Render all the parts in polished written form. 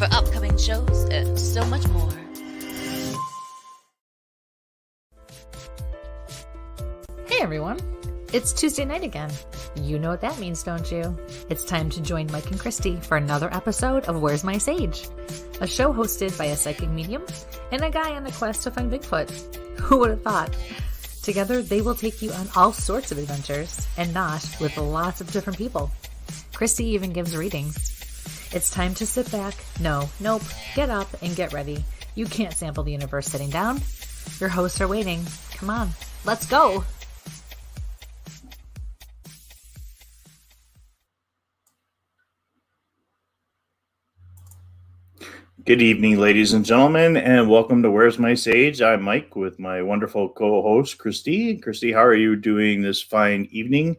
for upcoming shows and so much more. Hey everyone, it's Tuesday night again. You know what that means, don't you? It's time to join Mike and Kristie for another episode of Where's My Sage? A show hosted by a psychic medium and a guy on a quest to find Bigfoot. Who would have thought? Together, they will take you on all sorts of adventures, and not with lots of different people. Kristie even gives readings. It's time to sit back, get up and get ready. You can't sample the universe sitting down. Your hosts are waiting. Come on, let's go! Good evening, ladies and gentlemen, and welcome to Where's My Sage? I'm Mike with my wonderful co-host, Kristie. Kristie, how are you doing this fine evening?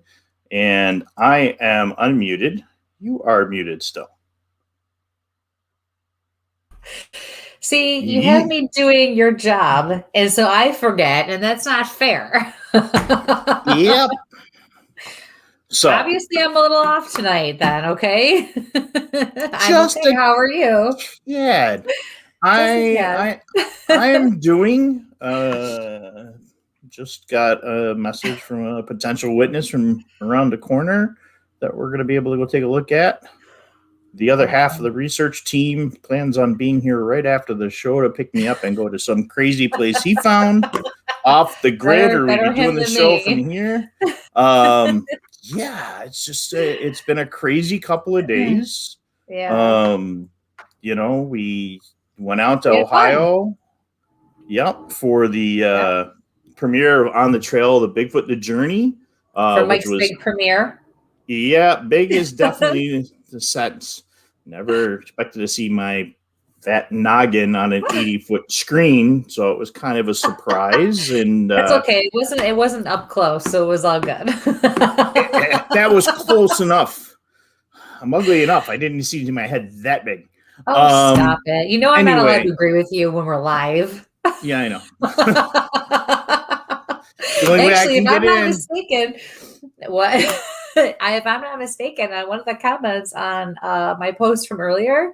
And I am unmuted. You are muted still. See, you have me doing your job, and so I forget, and that's not fair. Yep. So obviously, I'm a little off tonight. Then, okay. How are you? Yeah, I am doing. Just got a message from a potential witness from around the corner that we're going to be able to go take a look at. The other half of the research team plans on being here right after the show to pick me up and go to some crazy place he found off the grid, or we be doing the show from here. Yeah, it's just it's been a crazy couple of days. Yeah. We went out to Ohio. Yep, for the premiere of On the Trail of the Bigfoot the Journey. For Mike's big premiere. Yeah, big is definitely the sense. Never expected to see my fat noggin on an 80-foot screen, so it was kind of a surprise. And that's okay. It wasn't up close, so it was all good. That was close enough. I'm ugly enough. I didn't see my head that big. Oh, stop it! You know I'm not allowed to agree with you when we're live. Yeah, I know. Actually, if I'm not mistaken, if I'm not mistaken, on one of the comments on my post from earlier,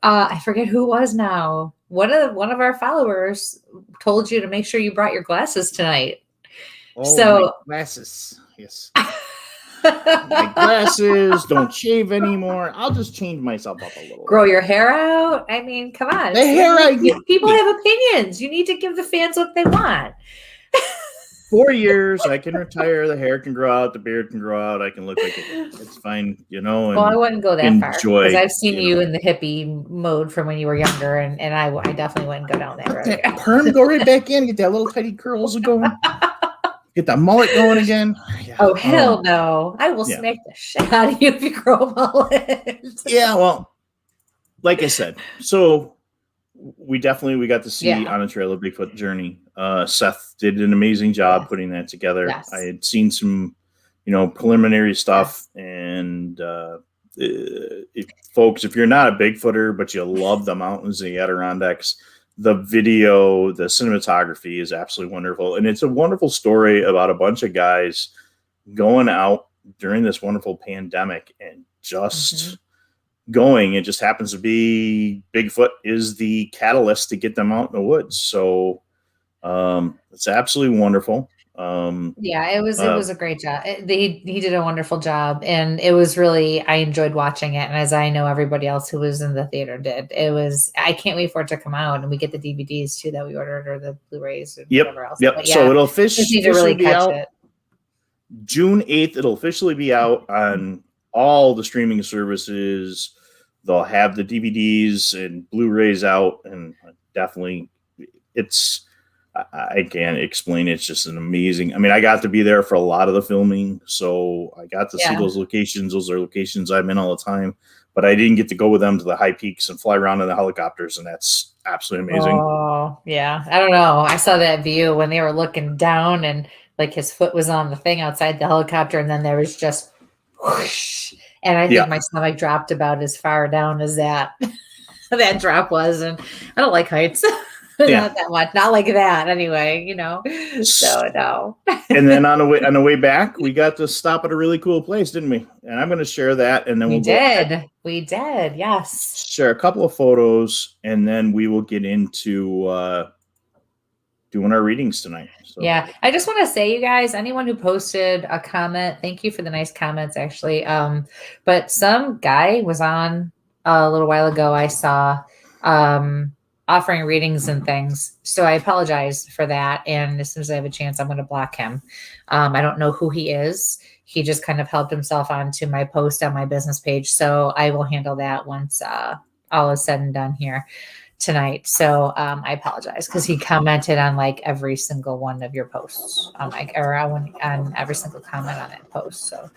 I forget who it was now. One of our followers told you to make sure you brought your glasses tonight. My glasses, yes. My glasses, don't shave anymore. I'll just change myself up a little. Grow your hair out. I mean, come on. People have opinions. You need to give the fans what they want. 4 years, I can retire. The hair can grow out. The beard can grow out. I can look like it's fine, And well, I wouldn't go that far because I've seen you in the hippie mode from when you were younger, and I definitely wouldn't go down that road. Perm, go right back in. Get that little tidy curls going. Get that mullet going again. Yeah. Oh, hell no. I will smack the shit out of you if you grow a mullet. Yeah, well, like I said, so we got to see On a Trail of Bigfoot Journey. Seth did an amazing job putting that together. Yes. I had seen some, preliminary stuff. Yes. And folks, if you're not a Bigfooter, but you love the mountains and the Adirondacks, the video, the cinematography is absolutely wonderful. And it's a wonderful story about a bunch of guys going out during this wonderful pandemic and just going. It just happens to be Bigfoot is the catalyst to get them out in the woods. So it's absolutely wonderful. It was a great job. He did a wonderful job, and it was really, I enjoyed watching it. And as I know everybody else who was in the theater did, I can't wait for it to come out, and we get the DVDs too that we ordered, or the Blu-rays or whatever else. Yep. So it'll officially be out June 8th. It'll officially be out on all the streaming services. They'll have the DVDs and Blu-rays out, and definitely I can't explain it. It's just an amazing. I mean, I got to be there for a lot of the filming, so I got to see those locations. Those are locations I'm in all the time, but I didn't get to go with them to the high peaks and fly around in the helicopters, and that's absolutely amazing. Oh, yeah. I don't know. I saw that view when they were looking down, and like his foot was on the thing outside the helicopter, and then there was just whoosh, and I think my stomach dropped about as far down as that drop was, and I don't like heights. Yeah. Not that much, not like that anyway, So no. And then on the way back, we got to stop at a really cool place, didn't we? And I'm going to share that, and then We we'll go did. We did. Yes. share a couple of photos, and then we will get into doing our readings tonight. So. Yeah, I just want to say, you guys, anyone who posted a comment, thank you for the nice comments, actually. But some guy was on a little while ago. I saw offering readings and things, so I apologize for that. And as soon as I have a chance, I'm going to block him. I don't know who he is. He just kind of helped himself onto my post on my business page, so I will handle that once all is said and done here tonight. So I apologize because he commented on like every single one of your posts on on every single comment on that post. So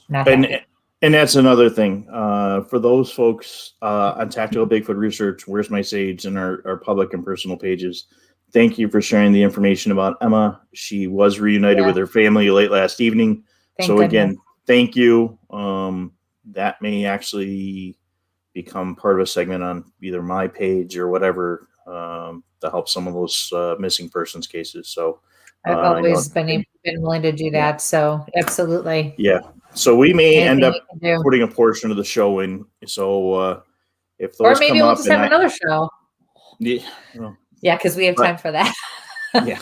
yeah, and that's another thing for those folks on Tactical Bigfoot Research, Where's My Sage, and our public and personal pages. Thank you for sharing the information about Emma. She was reunited with her family late last evening. Again, thank you. That may actually become part of a segment on either my page or whatever to help some of those missing persons cases. So I've always been willing to do that. Yeah. So absolutely. Yeah. So we may end up putting a portion of the show in. So if those or maybe come we'll up just have another show. Yeah. Yeah, because we have time for that. Yeah.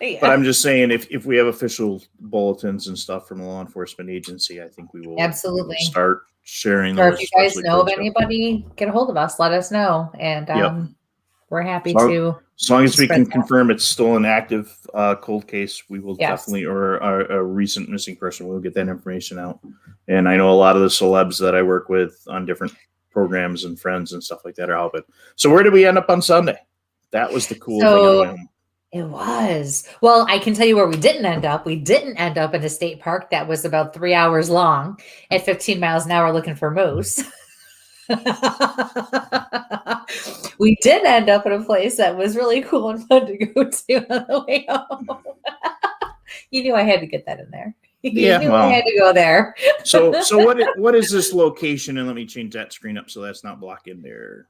Yeah. But I'm just saying, if we have official bulletins and stuff from a law enforcement agency, I think we will absolutely start sharing those. Or if you guys know of anybody, get a hold of us. Let us know, and we're happy to. As long as we can confirm it's still an active cold case, we will definitely, or a recent missing person, we'll get that information out. And I know a lot of the celebs that I work with on different programs and friends and stuff like that are out. But so where did we end up on Sunday? That was the cool thing on the way home. It was. Well, I can tell you where we didn't end up. We didn't end up in a state park that was about 3 hours long at 15 miles an hour looking for moose. We did end up in a place that was really cool and fun to go to on the way home. You knew I had to get that in there. You knew I had to go there. So what is this location? And let me change that screen up so that's not blocking there.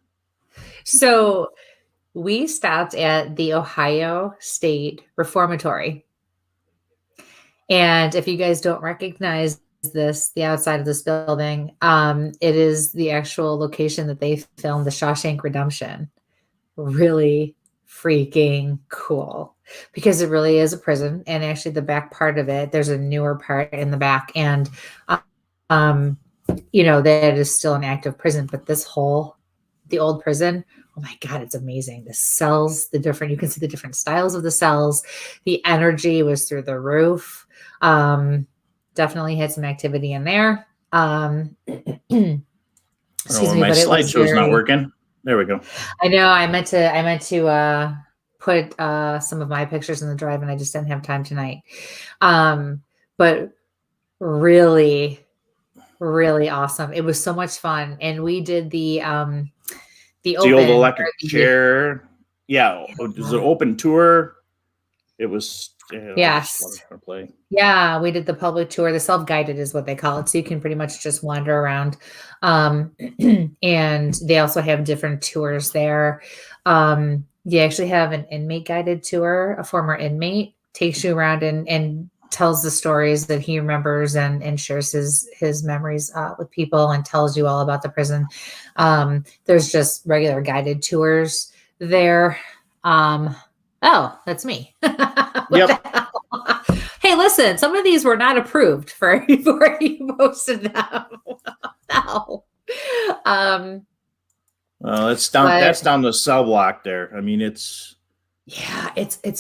So we stopped at the Ohio State Reformatory. And if you guys don't recognize this, the outside of this building, it is the actual location that they filmed The Shawshank Redemption. Really freaking cool because it really is a prison. And actually the back part of it, there's a newer part in the back. And, that is still an active prison, but the old prison, oh my God, it's amazing. The cells, you can see the different styles of the cells. The energy was through the roof. Definitely had some activity in there. Excuse me, my slideshow's not working. There we go. I know. I meant to put some of my pictures in the drive, and I just didn't have time tonight. But really, really awesome. It was so much fun, and we did the old electric chair. Yeah, it was an open tour. It was. Yes. Yeah, we did the public tour. The self-guided is what they call it. So you can pretty much just wander around. And they also have different tours there. You actually have an inmate guided tour. A former inmate takes you around and tells the stories that he remembers and shares his memories with people and tells you all about the prison. There's just regular guided tours there. Oh, that's me. Yep. Hey, listen, some of these were not approved before you posted them. No. That's down the cell block there. I mean, it's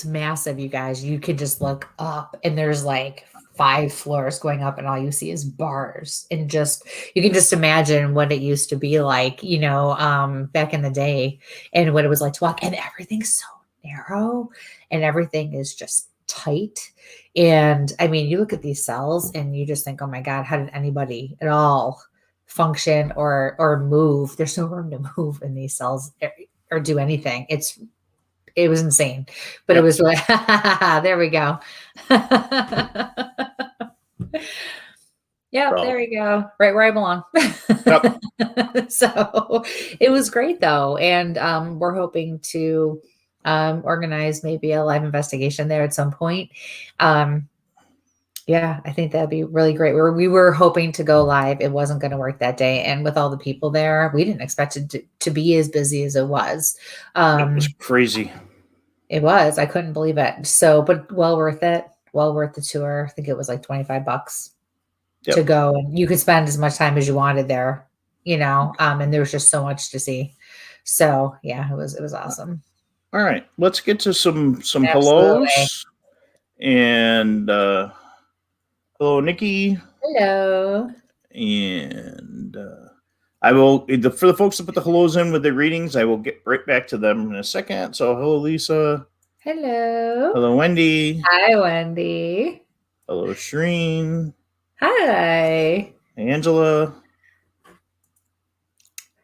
massive, you guys. You can just look up and there's like 5 floors going up and all you see is bars, and you can just imagine what it used to be like, back in the day and what it was like to walk, and everything's so narrow and everything is just tight. And I mean, you look at these cells and you just think, oh my God, how did anybody at all function or move? There's no room to move in these cells or do anything. It was insane, but It was really, there we go. Yep, So, there you go. Right where I belong. Yep. So it was great though. And we're hoping to organize maybe a live investigation there at some point. Um, yeah, I think that'd be really great. We were hoping to go live. It wasn't going to work that day. And with all the people there, we didn't expect it to be as busy as it was. it was crazy. It was. I couldn't believe it. So, but well worth it. Well worth the tour. I think it was like $25 to Yep. go, and you could spend as much time as you wanted there, and there was just so much to see. So yeah, it was awesome. All right, let's get to some Absolutely. hellos. And hello, Nikki. Hello. And I will, for the folks that put the hellos in with their readings, I will get right back to them in a second. So, hello, Lisa. Hello. Hello, Wendy. Hi, Wendy. Hello, Shreen. Hi. Angela.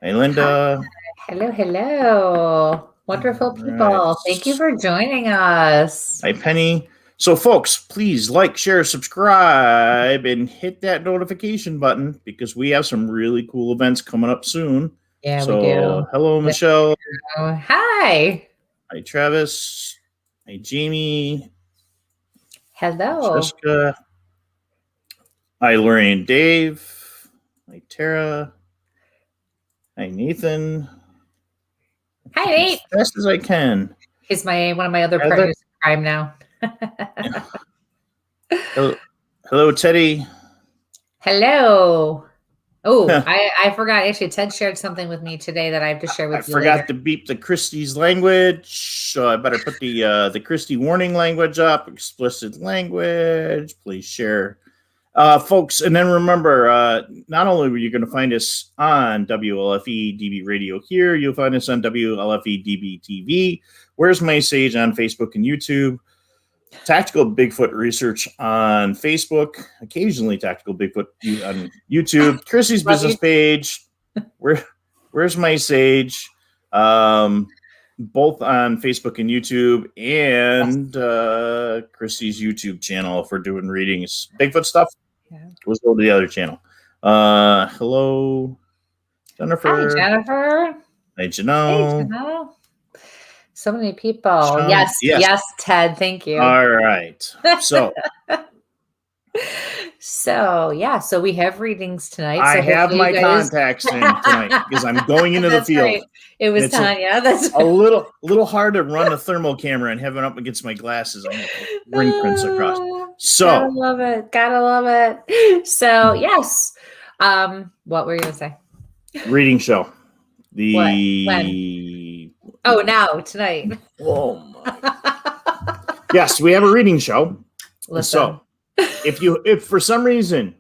Hey, Linda. Hi. Hello. Wonderful people. Thank you for joining us. Hi, Penny. So, folks, please like, share, subscribe, and hit that notification button because we have some really cool events coming up soon. Yeah, we do. Hello, Michelle. Hi. Hi, Travis. Hi, Jamie. Hello. Jessica. Hi, Lorraine, Dave. Hi, Tara. Hi, Nathan. Hi, Nate. As fast as I can. He's one of my other partners in crime now. Hello, Teddy. Hello. Oh, I forgot. Actually, Ted shared something with me today that I have to share with you. I forgot to beep the Kristie's language, so I better put the Kristie warning language up. Explicit language. Please share, folks. And then remember, not only are you going to find us on WLFE DB Radio here, you'll find us on WLFE DB TV. Where's My Sage on Facebook and YouTube. Tactical Bigfoot Research on Facebook, occasionally Tactical Bigfoot on YouTube. Kristie's business page. Where's My Sage? Both on Facebook and YouTube, and Kristie's YouTube channel for doing readings. Bigfoot stuff. Yeah. Let's go to the other channel. Hello, Jennifer. Hi, Jennifer. Hey, Janelle. Hey, Janelle. So many people. Yes, Ted. Thank you. All right. So, so we have readings tonight. I have my contacts in tonight because I'm going into the field. Right. It was Tanya. That's a little hard to run a thermal camera and have it up against my glasses. I have ring prints across. So gotta love it. So yes. What were you gonna say? Reading show. When? Oh, now tonight. Oh my. Yes, we have a reading show. Listen. So if for some reason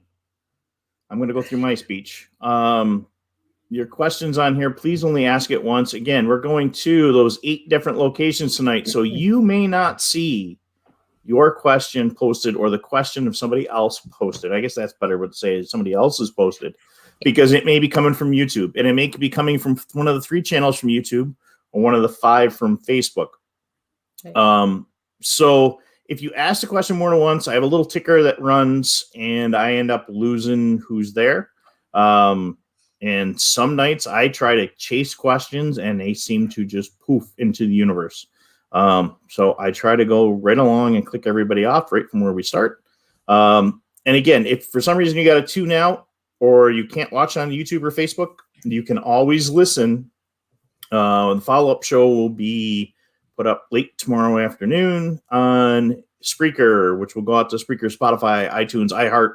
I'm going to go through my speech, your questions on here, please only ask it once. Again, we're going to those 8 different locations tonight, so you may not see your question posted or the question of somebody else posted. I guess that's better to say somebody else is posted, because it may be coming from YouTube, and it may be coming from one of the 3 channels from YouTube or one of the 5 from Facebook. So if you ask the question more than once, I have a little ticker that runs, and I end up losing who's there. And some nights I try to chase questions, and they seem to just poof into the universe. So I try to go right along and click everybody off right from where we start. And again, if for some reason you got to tune out or you can't watch on YouTube or Facebook, you can always listen. The follow-up show will be put up late tomorrow afternoon on Spreaker, which will go out to Spreaker, Spotify, iTunes, iHeart,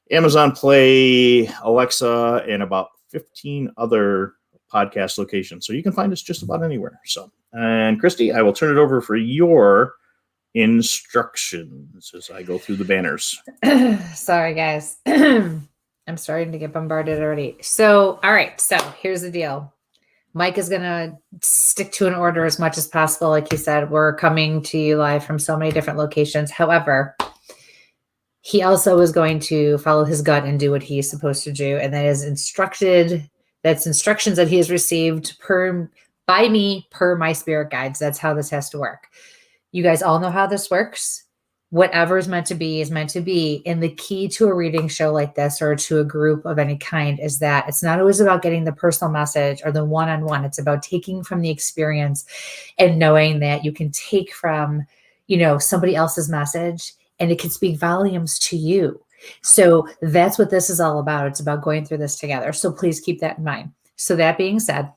Amazon Play, Alexa, and about 15 other podcast locations. So you can find us just about anywhere. So, and Kristie, I will turn it over for your instructions as I go through the banners. Sorry, guys. I'm starting to get bombarded already. So, all right. So here's the deal. Mike is going to stick to an order as much as possible. Like he said, we're coming to you live from so many different locations. However, he also is going to follow his gut and do what he's supposed to do. And that is that's instructions that he has received by me per my spirit guides. That's how this has to work. You guys all know how this works. whatever is meant to be is meant to be. And the key to a reading show like this, or to a group of any kind, is that it's not always about getting the personal message or the one-on-one. It's about taking from the experience and knowing that you can take from, somebody else's message, and it can speak volumes to you. So that's what this is all about. It's about going through this together. So please keep that in mind. So that being said,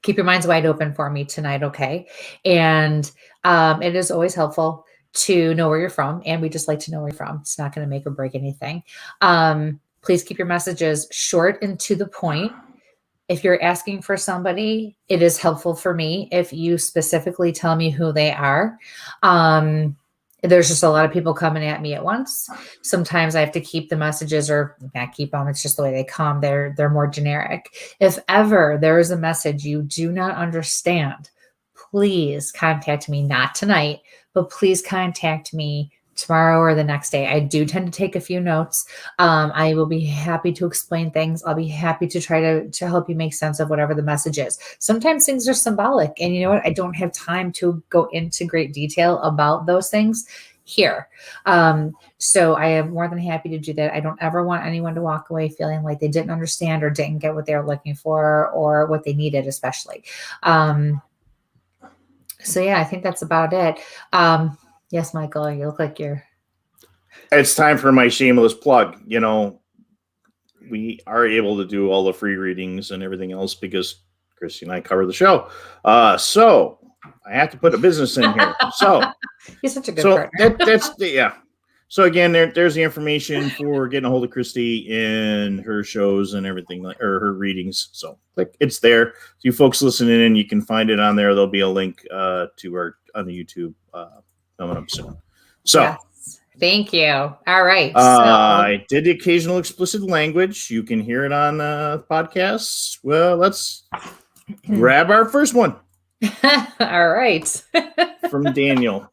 keep your minds wide open for me tonight, okay? And it is always helpful to know where you're from, and we just like to know where you're from. It's not going to make or break anything. Please keep your messages short and to the point. If you're asking for somebody, it is helpful for me if you specifically tell me who they are. There's just a lot of people coming at me at once. Sometimes I have to keep the messages, or not keep them. It's just the way they come. They're more generic. If ever there is a message you do not understand, please contact me, not tonight, but please contact me tomorrow or the next day. I do tend to take a few notes. I will be happy to explain things. I'll be happy to try to help you make sense of whatever the message is. Sometimes things are symbolic, and you know what? I don't have time to go into great detail about those things here. So I am more than happy to do that. I don't ever want anyone to walk away feeling like they didn't understand or didn't get what they were looking for or what they needed, especially. So yeah, I think that's about it. Yes, Michael, you look like you're... It's time for my shameless plug. We are able to do all the free readings and everything else because Kristie and I cover the show. So I have to put a business in here. So you're such a good partner. Yeah. So again, there's the information for getting a hold of Kristie and her shows and everything, or her readings. So it's there. So you folks listening in, you can find it on there. There'll be a link to her on the YouTube coming up soon. So yes. Thank you. All right. I did the occasional explicit language. You can hear it on podcasts. Well, let's grab our first one. All right. From Daniel.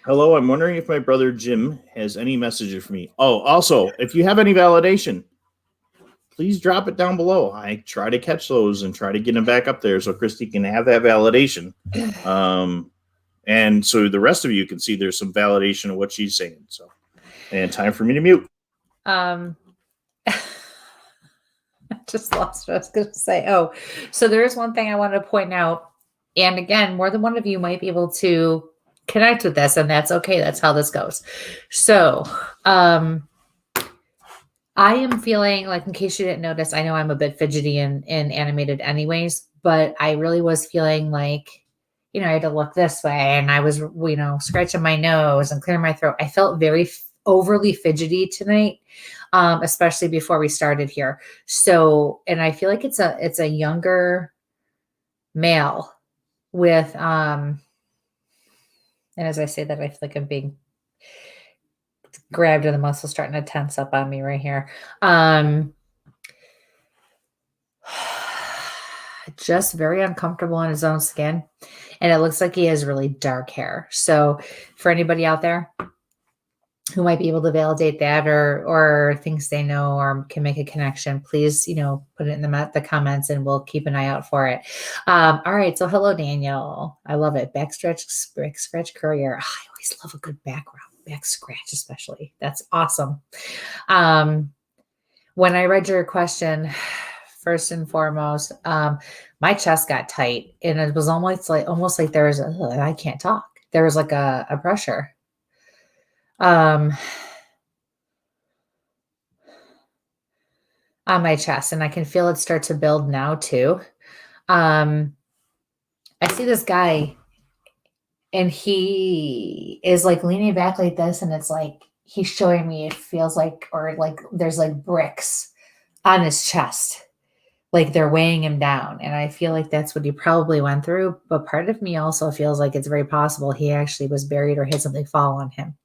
Hello, I'm wondering if my brother Jim has any messages for me. Oh, also, if you have any validation, please drop it down below. I try to catch those and try to get them back up there so Kristie can have that validation. And so the rest of you can see there's some validation of what she's saying. So, and time for me to mute. I just lost what I was going to say. Oh, so there is one thing I wanted to point out. And again, more than one of you might be able to connect with this, and that's okay. That's how this goes. So, I am feeling like, in case you didn't notice, I know I'm a bit fidgety and animated anyways, but I really was feeling like, I had to look this way, and I was, scratching my nose and clearing my throat. I felt very overly fidgety tonight, especially before we started here. So, and I feel like it's a younger male with, and as I say that, I feel like I'm being grabbed and the muscles starting to tense up on me right here. Just very uncomfortable in his own skin. And it looks like he has really dark hair. So for anybody out there who might be able to validate that or thinks they know or can make a connection, please, put it in the comments and we'll keep an eye out for it. All right. So hello, Daniel. I love it. Back scratch courier. Oh, I always love a good back scratch, especially. That's awesome. When I read your question, first and foremost, my chest got tight, and it was almost like there was I can't talk. There was like a pressure. On my chest, and I can feel it start to build now too. I see this guy, and he is like leaning back like this, and it's like he's showing me, it feels like, or like there's like bricks on his chest, like they're weighing him down. And I feel like that's what he probably went through. But part of me also feels like it's very possible he actually was buried or had something fall on him.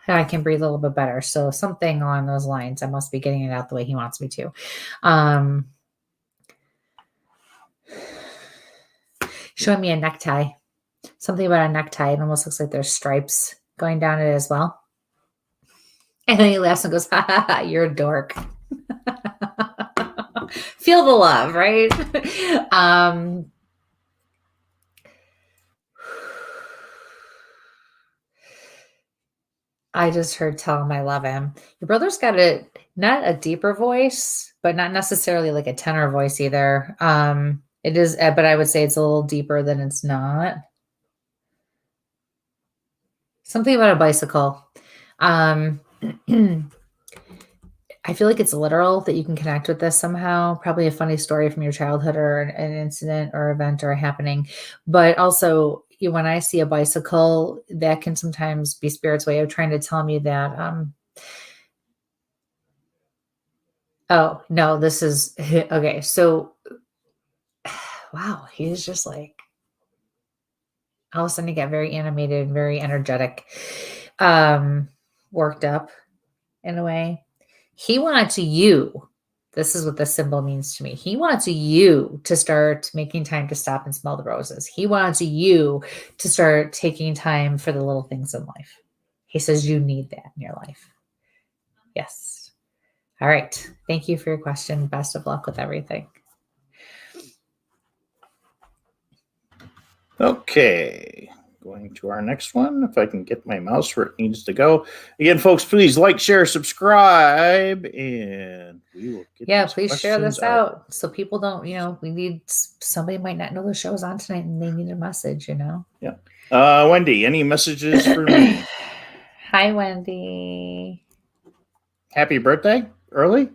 And I can breathe a little bit better. So something along those lines. I must be getting it out the way he wants me to. Showing me a necktie. Something about a necktie. It almost looks like there's stripes going down it as well. And then he laughs and goes, ha ha ha, you're a dork. Feel the love, right? I just heard tell him I love him. Your brother's got not a deeper voice, but not necessarily like a tenor voice either. It is, but I would say it's a little deeper than it's not. Something about a bicycle. I feel like it's literal that you can connect with this somehow. Probably a funny story from your childhood or an incident or event or a happening. But also, when I see a bicycle, that can sometimes be Spirit's way of trying to tell me that. Oh, no, this is okay. So, wow, he's just like, all of a sudden he got very animated and very energetic, worked up in a way. He wanted you. This is what the symbol means to me. He wants you to start making time to stop and smell the roses. He wants you to start taking time for the little things in life. He says you need that in your life. Yes. All right. Thank you for your question. Best of luck with everything. Okay. Going to our next one. If I can get my mouse where it needs to go. Again, folks, please like, share, subscribe, and we will get please share this out so people don't, we need, somebody might not know the show's on tonight and they need a message, Yeah. Wendy, any messages for me? Hi, Wendy. Happy birthday early.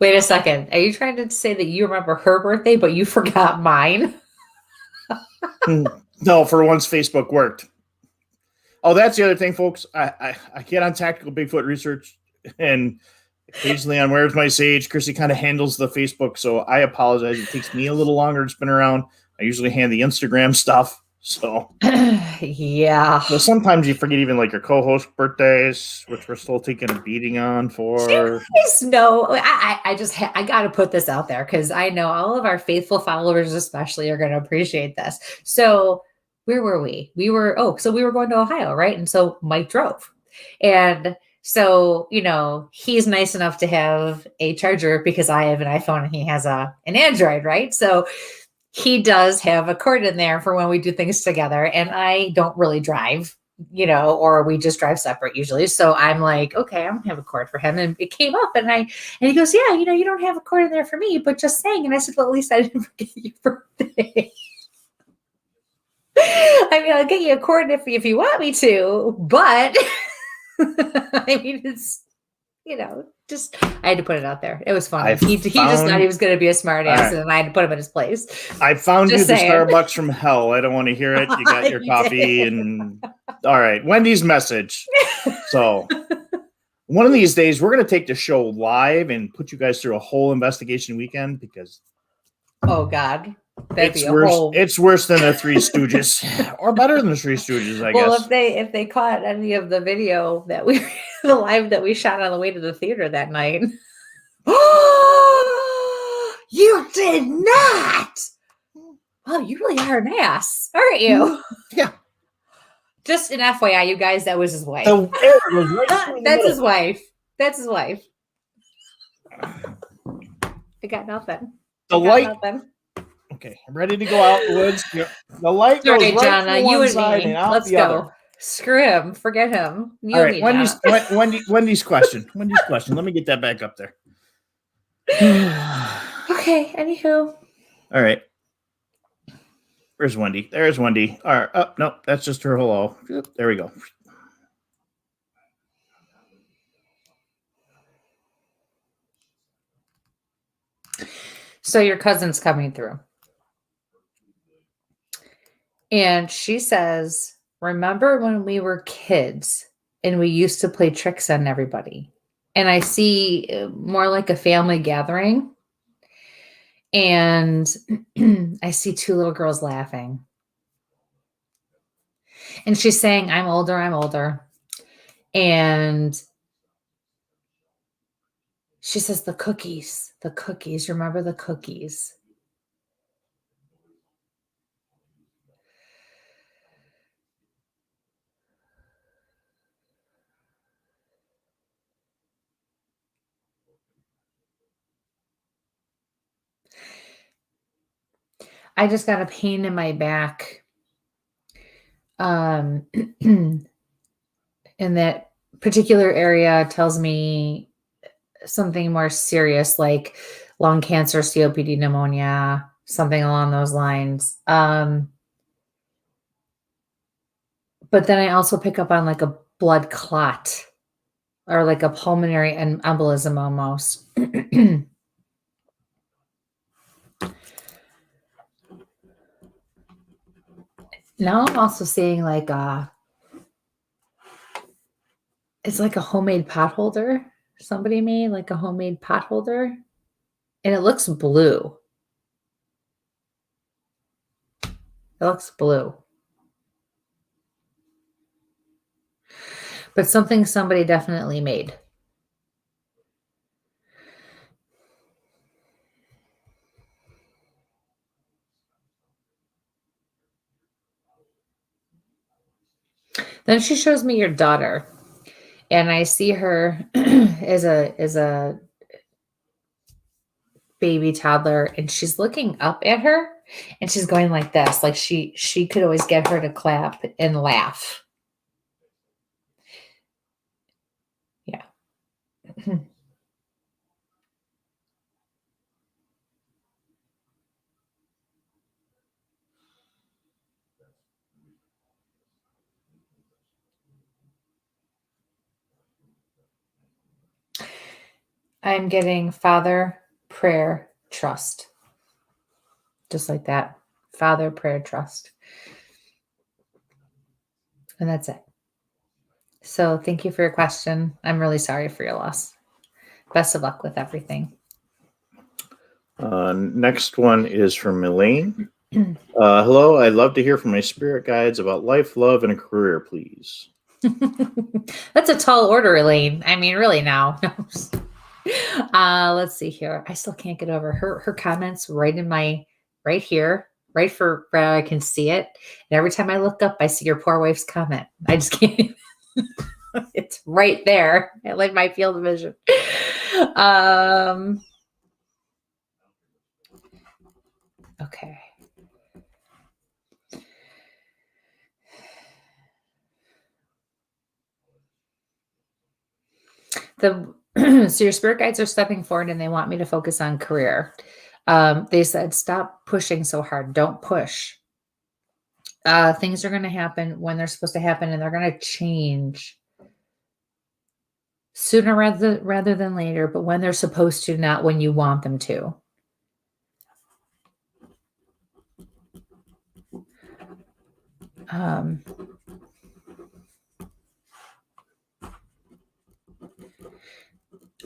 Wait a second. Are you trying to say that you remember her birthday, but you forgot mine? No, for once Facebook worked. Oh, that's the other thing, folks. I get on Tactical Bigfoot Research, and occasionally on Where's My Sage, Kristie kind of handles the Facebook, so I apologize. It takes me a little longer to spin around. I usually hand the Instagram stuff, so yeah. Well, sometimes you forget even like your co-host birthdays, which we're still taking a beating on for. You guys know, I got to put this out there because I know all of our faithful followers, especially, are going to appreciate this. So, where were we? We were going to Ohio, right? And so Mike drove, and so he's nice enough to have a charger because I have an iPhone and he has an Android, right? So he does have a cord in there for when we do things together, and I don't really drive, or we just drive separate usually. So I'm like, okay, I don't have a cord for him. And it came up and he goes, yeah, you don't have a cord in there for me, but just saying. And I said, well, at least I didn't forget your birthday. I mean, I'll get you a cord if you want me to, but I mean, it's, just I had to put it out there. It was funny. He just thought he was going to be a smart ass, and I had to put him in his place. I found just you the Starbucks from hell. I don't want to hear it. You got your coffee and all right. Wendy's message. So one of these days we're going to take the show live and put you guys through a whole investigation weekend because oh God. It's worse. It's worse than the Three Stooges, or better than the Three Stooges, I guess. Well, if they caught any of the video that the live that we shot on the way to the theater that night. You did not. Oh, you really are an ass, aren't you? Yeah. Just an FYI, you guys, that was his wife. That's his wife. That's his wife. I got nothing. Nothing. Okay, I'm ready to go out the woods. The light goes right Jonna, to one side and out Let's the go. Other. Screw him. Forget him. All right, Wendy's question. Wendy's question. Let me get that back up there. Okay, anywho. All right. Where's Wendy? There's Wendy. All right. Oh, no, that's just her hello. There we go. So your cousin's coming through. And she says, remember when we were kids and we used to play tricks on everybody? And I see more like a family gathering. And I see two little girls laughing. And she's saying, I'm older. And she says, the cookies, remember the cookies? I just got a pain in my back in that particular area tells me something more serious, like lung cancer, COPD, pneumonia, something along those lines. But then I also pick up on like a blood clot or like a pulmonary embolism almost. Now I'm also seeing like it's like a homemade pot holder. Somebody made like a homemade pot holder and it looks blue. It looks blue. But something somebody definitely made. Then she shows me your daughter, and I see her as a baby toddler, and she's looking up at her, and she's going like this, like she could always get her to clap and laugh. Yeah. I'm getting Father, prayer, trust. Just like that. Father, prayer, trust. And that's it. So thank you for your question. I'm really sorry for your loss. Best of luck with everything. Next one is from Elaine. Hello, I'd love to hear from my spirit guides about life, love, and a career, please. That's a tall order, Elaine. I mean, really now. Let's see here. I still can't get over her comments right here, right for where I can see it. And every time I look up, I see your poor wife's comment. I just can't. It's right there. I like my field of vision. Okay. So your spirit guides are stepping forward and they want me to focus on career. They said, stop pushing so hard. Don't push. Things are going to happen when they're supposed to happen, and they're going to change sooner rather than later, but when they're supposed to, not when you want them to.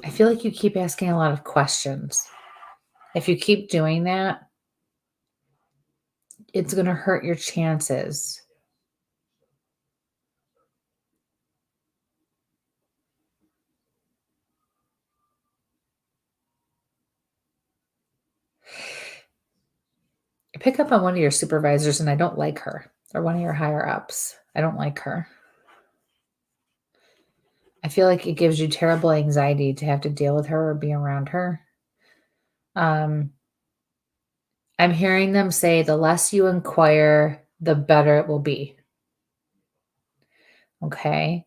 I feel like you keep asking a lot of questions. If you keep doing that, it's going to hurt your chances. I pick up on one of your supervisors and I don't like her, or one of your higher ups. I don't like her. I feel like it gives you terrible anxiety to have to deal with her or be around her. I'm hearing them say the less you inquire, the better it will be. Okay.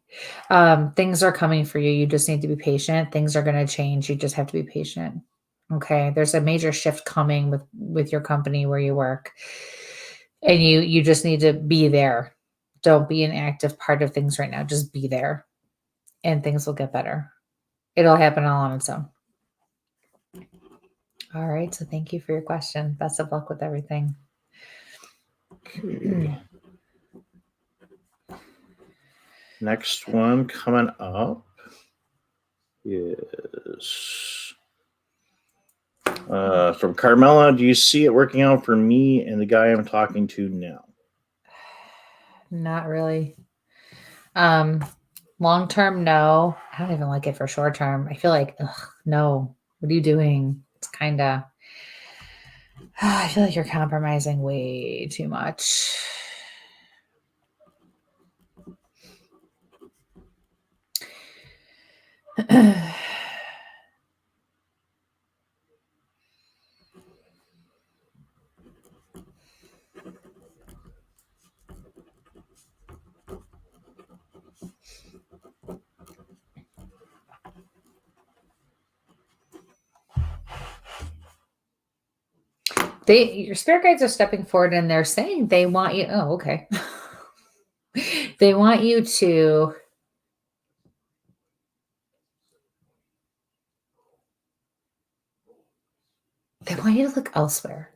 Things are coming for you. You just need to be patient. Things are going to change. You just have to be patient. Okay. There's a major shift coming with your company where you work. And you just need to be there. Don't be an active part of things right now. Just be there. And things will get better. It'll happen all on its own. All right. So thank you for your question. Best of luck with everything. Next one coming up is from Carmela. Do you see it working out for me and the guy I'm talking to now? Not really. Long term, no. I don't even like it for short term. I feel like, no. What are you doing? It's kind of, I feel like you're compromising way too much. Your spirit guides are stepping forward and they're saying they want you. Oh, okay. They want you to. They want you to look elsewhere.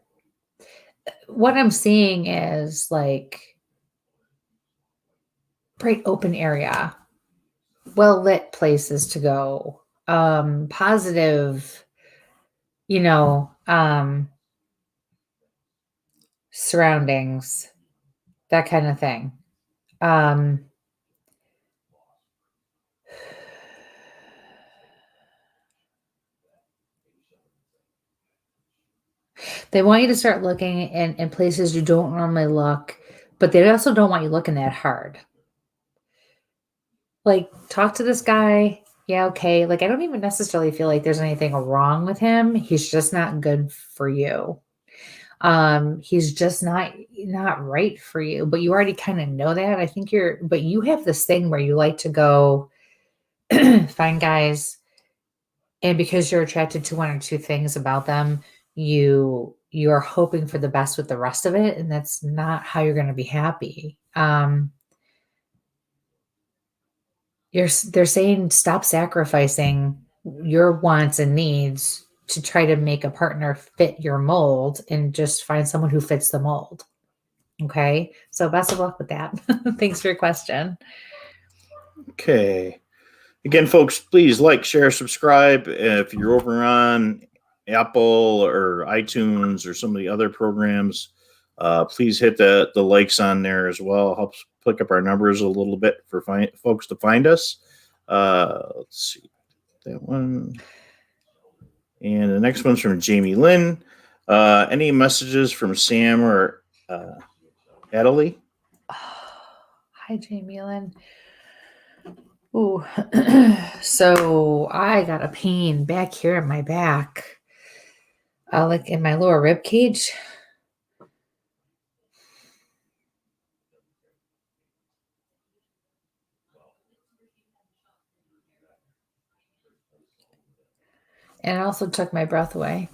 What I'm seeing is like bright open area, well lit places to go, positive, surroundings, that kind of thing. They want you to start looking in places you don't normally look, but they also don't want you looking that hard. Like, talk to this guy. Yeah, okay. Like, I don't even necessarily feel like there's anything wrong with him. He's just not good for you. He's just not right for you, but you already kind of know that. I think but you have this thing where you like to go find guys, and because you're attracted to one or two things about them, you're hoping for the best with the rest of it, and that's not how you're going to be happy. They're saying stop sacrificing your wants and needs to try to make a partner fit your mold, and just find someone who fits the mold. Okay, so best of luck with that. Thanks for your question. Okay. Again, folks, please like, share, subscribe. If you're over on Apple or iTunes or some of the other programs, please hit the likes on there as well. Helps pick up our numbers a little bit for folks to find us. Let's see that one. And the next one's from Jamie Lynn. Any messages from Sam or Adelie? Hi, Jamie Lynn. Ooh, so I got a pain back here in my back, like in my lower rib cage. And it also took my breath away.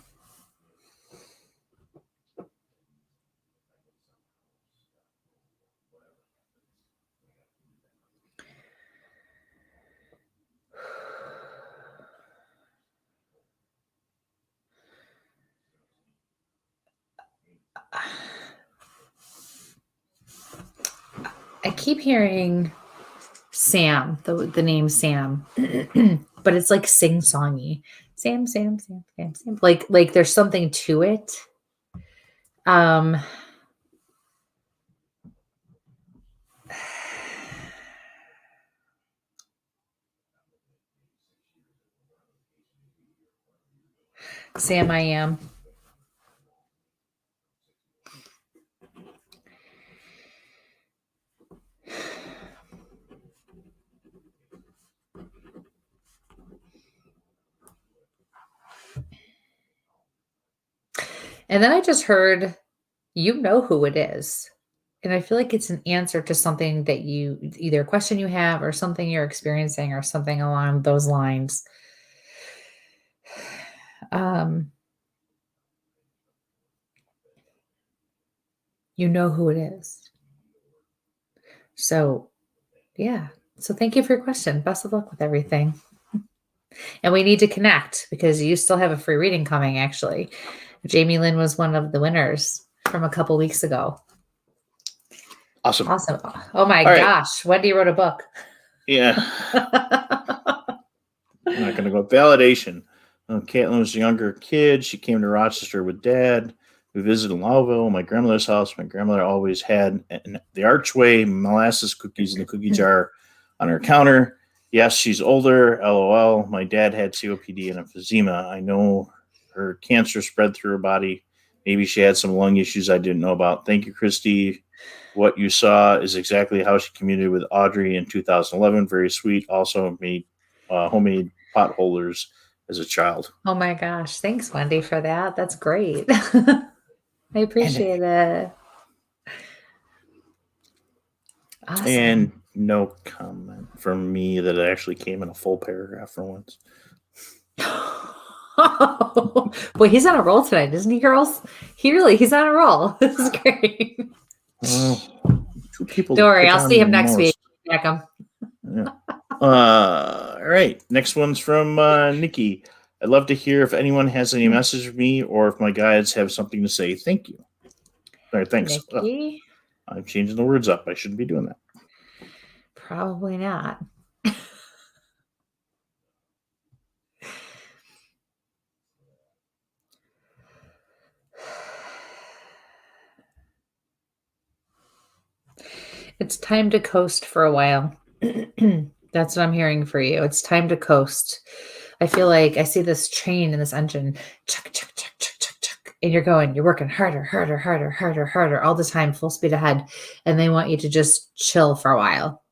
I keep hearing Sam, the name Sam, but it's like sing-songy. Sam, Sam, Sam, Sam, Sam. Like there's something to it. Sam, I am. And then I just heard, you know who it is. And I feel like it's an answer to something that either a question you have or something you're experiencing or something along those lines. You know who it is. So, yeah. So thank you for your question. Best of luck with everything. And we need to connect because you still have a free reading coming, actually. Jamie Lynn was one of the winners from a couple weeks ago. Awesome. Oh my gosh. Right. Wendy wrote a book. Yeah. I'm not going to go. Validation. Caitlin was a younger kid. She came to Rochester with Dad. We visited Lowville, my grandmother's house. My grandmother always had the archway molasses cookies in the cookie jar on her counter. Yes, she's older. LOL. My dad had COPD and emphysema. I know her cancer spread through her body. Maybe she had some lung issues I didn't know about. Thank you, Kristie. What you saw is exactly how she communicated with Audrey in 2011. Very sweet. Also made homemade pot holders as a child. Oh my gosh. Thanks, Wendy, for that. That's great. I appreciate it. Awesome. And no comment from me that it actually came in a full paragraph for once. Boy, he's on a roll tonight, isn't he, girls? He's on a roll. This is great. Two people. Don't worry, pick I'll on see him the next week. most. Back him. Yeah. All right. Next one's from Nikki. I'd love to hear if anyone has any message for me or if my guides have something to say. Thank you. All right, thanks. Nikki? I'm changing the words up. I shouldn't be doing that. Probably not. It's time to coast for a while. That's what I'm hearing for you. It's time to coast. I feel like I see this train and this engine, chuck, chuck, chuck, chuck, chuck, chuck, and you're working harder, harder, harder, harder, harder all the time, full speed ahead, and they want you to just chill for a while.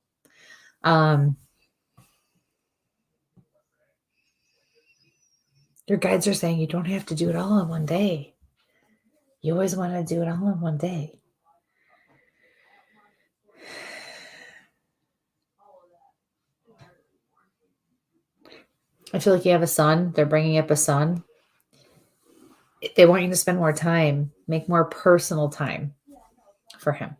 Your guides are saying you don't have to do it all in one day. You always want to do it all in one day. I feel like you have a son. They're bringing up a son. They want you to spend more time, make more personal time for him.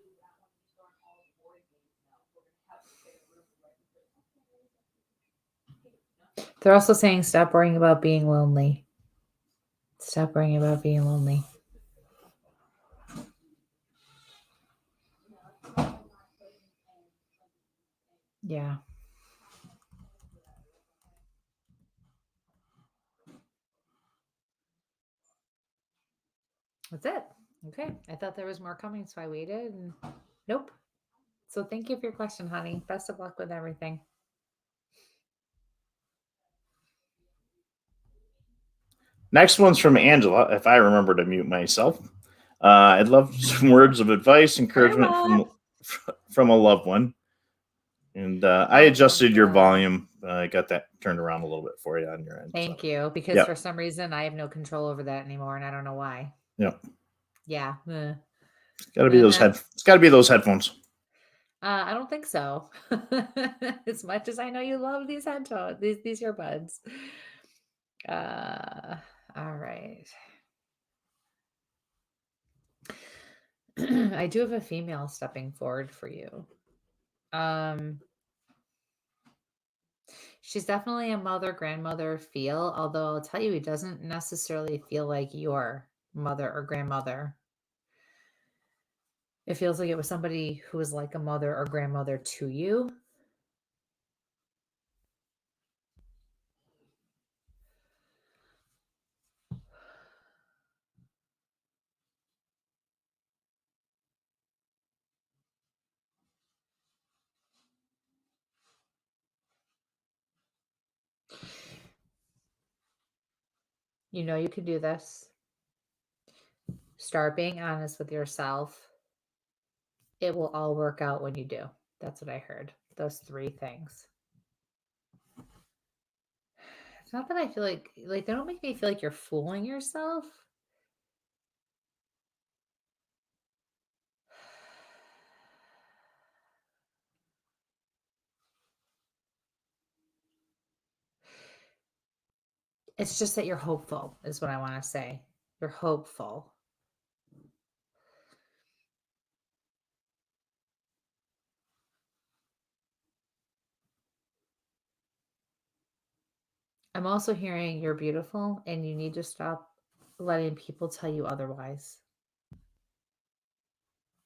They're also saying stop worrying about being lonely. Stop worrying about being lonely. Yeah. That's it. Okay. I thought there was more coming, so I waited and nope. So thank you for your question, honey. Best of luck with everything. Next one's from Angela, if I remember to mute myself. I'd love some words of advice, encouragement from a loved one. And I adjusted your volume. I got that turned around a little bit for you on your end. Thank you. Because for some reason, I have no control over that anymore, and I don't know why. Yep. Yeah. It's got to be those It's got to be those headphones. I don't think so. As much as I know you love these headphones, these earbuds. All right. I do have a female stepping forward for you. She's definitely a mother, grandmother feel, although I'll tell you, it doesn't necessarily feel like your mother or grandmother. It feels like it was somebody who was like a mother or grandmother to you. You know you can do this. Start being honest with yourself. It will all work out when you do. That's what I heard. Those 3 things. It's not that I feel like they don't make me feel like you're fooling yourself. It's just that you're hopeful, is what I want to say. You're hopeful. I'm also hearing you're beautiful and you need to stop letting people tell you otherwise.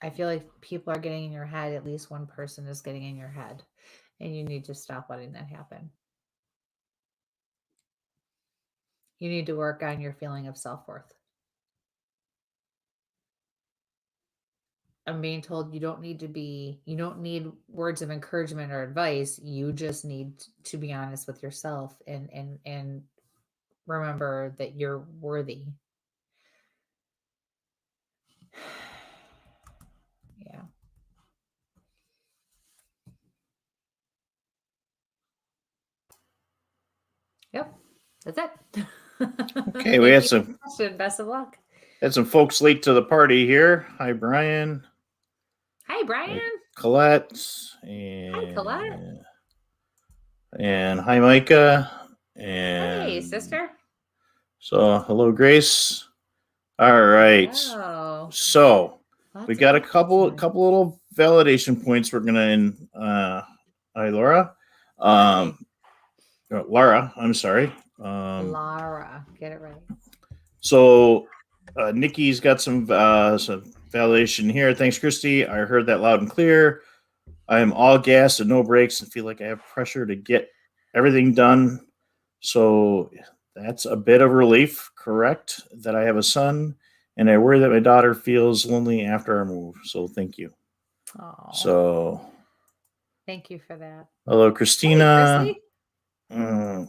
I feel like people are getting in your head. At least one person is getting in your head, and you need to stop letting that happen. You need to work on your feeling of self-worth. I'm being told you don't need words of encouragement or advice. You just need to be honest with yourself and remember that you're worthy. Yeah. Yep. That's it. Okay, we had some best of luck. Had some folks late to the party here. Hi, Brian. Hi, Brian. Hi, Colette. And, hi, Colette. And hi, Micah. And hey, sister. So, hello, Grace. All right. Wow. So, we Lots got a of people tonight. couple little validation points we're gonna hi Laura. Hi. Laura, I'm sorry. Lara. Get it right. So Nikki's got some validation here. Thanks, Kristie. I heard that loud and clear. I am all gas and no brakes and feel like I have pressure to get everything done. So that's a bit of relief, correct? That I have a son and I worry that my daughter feels lonely after our move. So thank you. Oh. So Thank you for that. hello, Christina. Hey,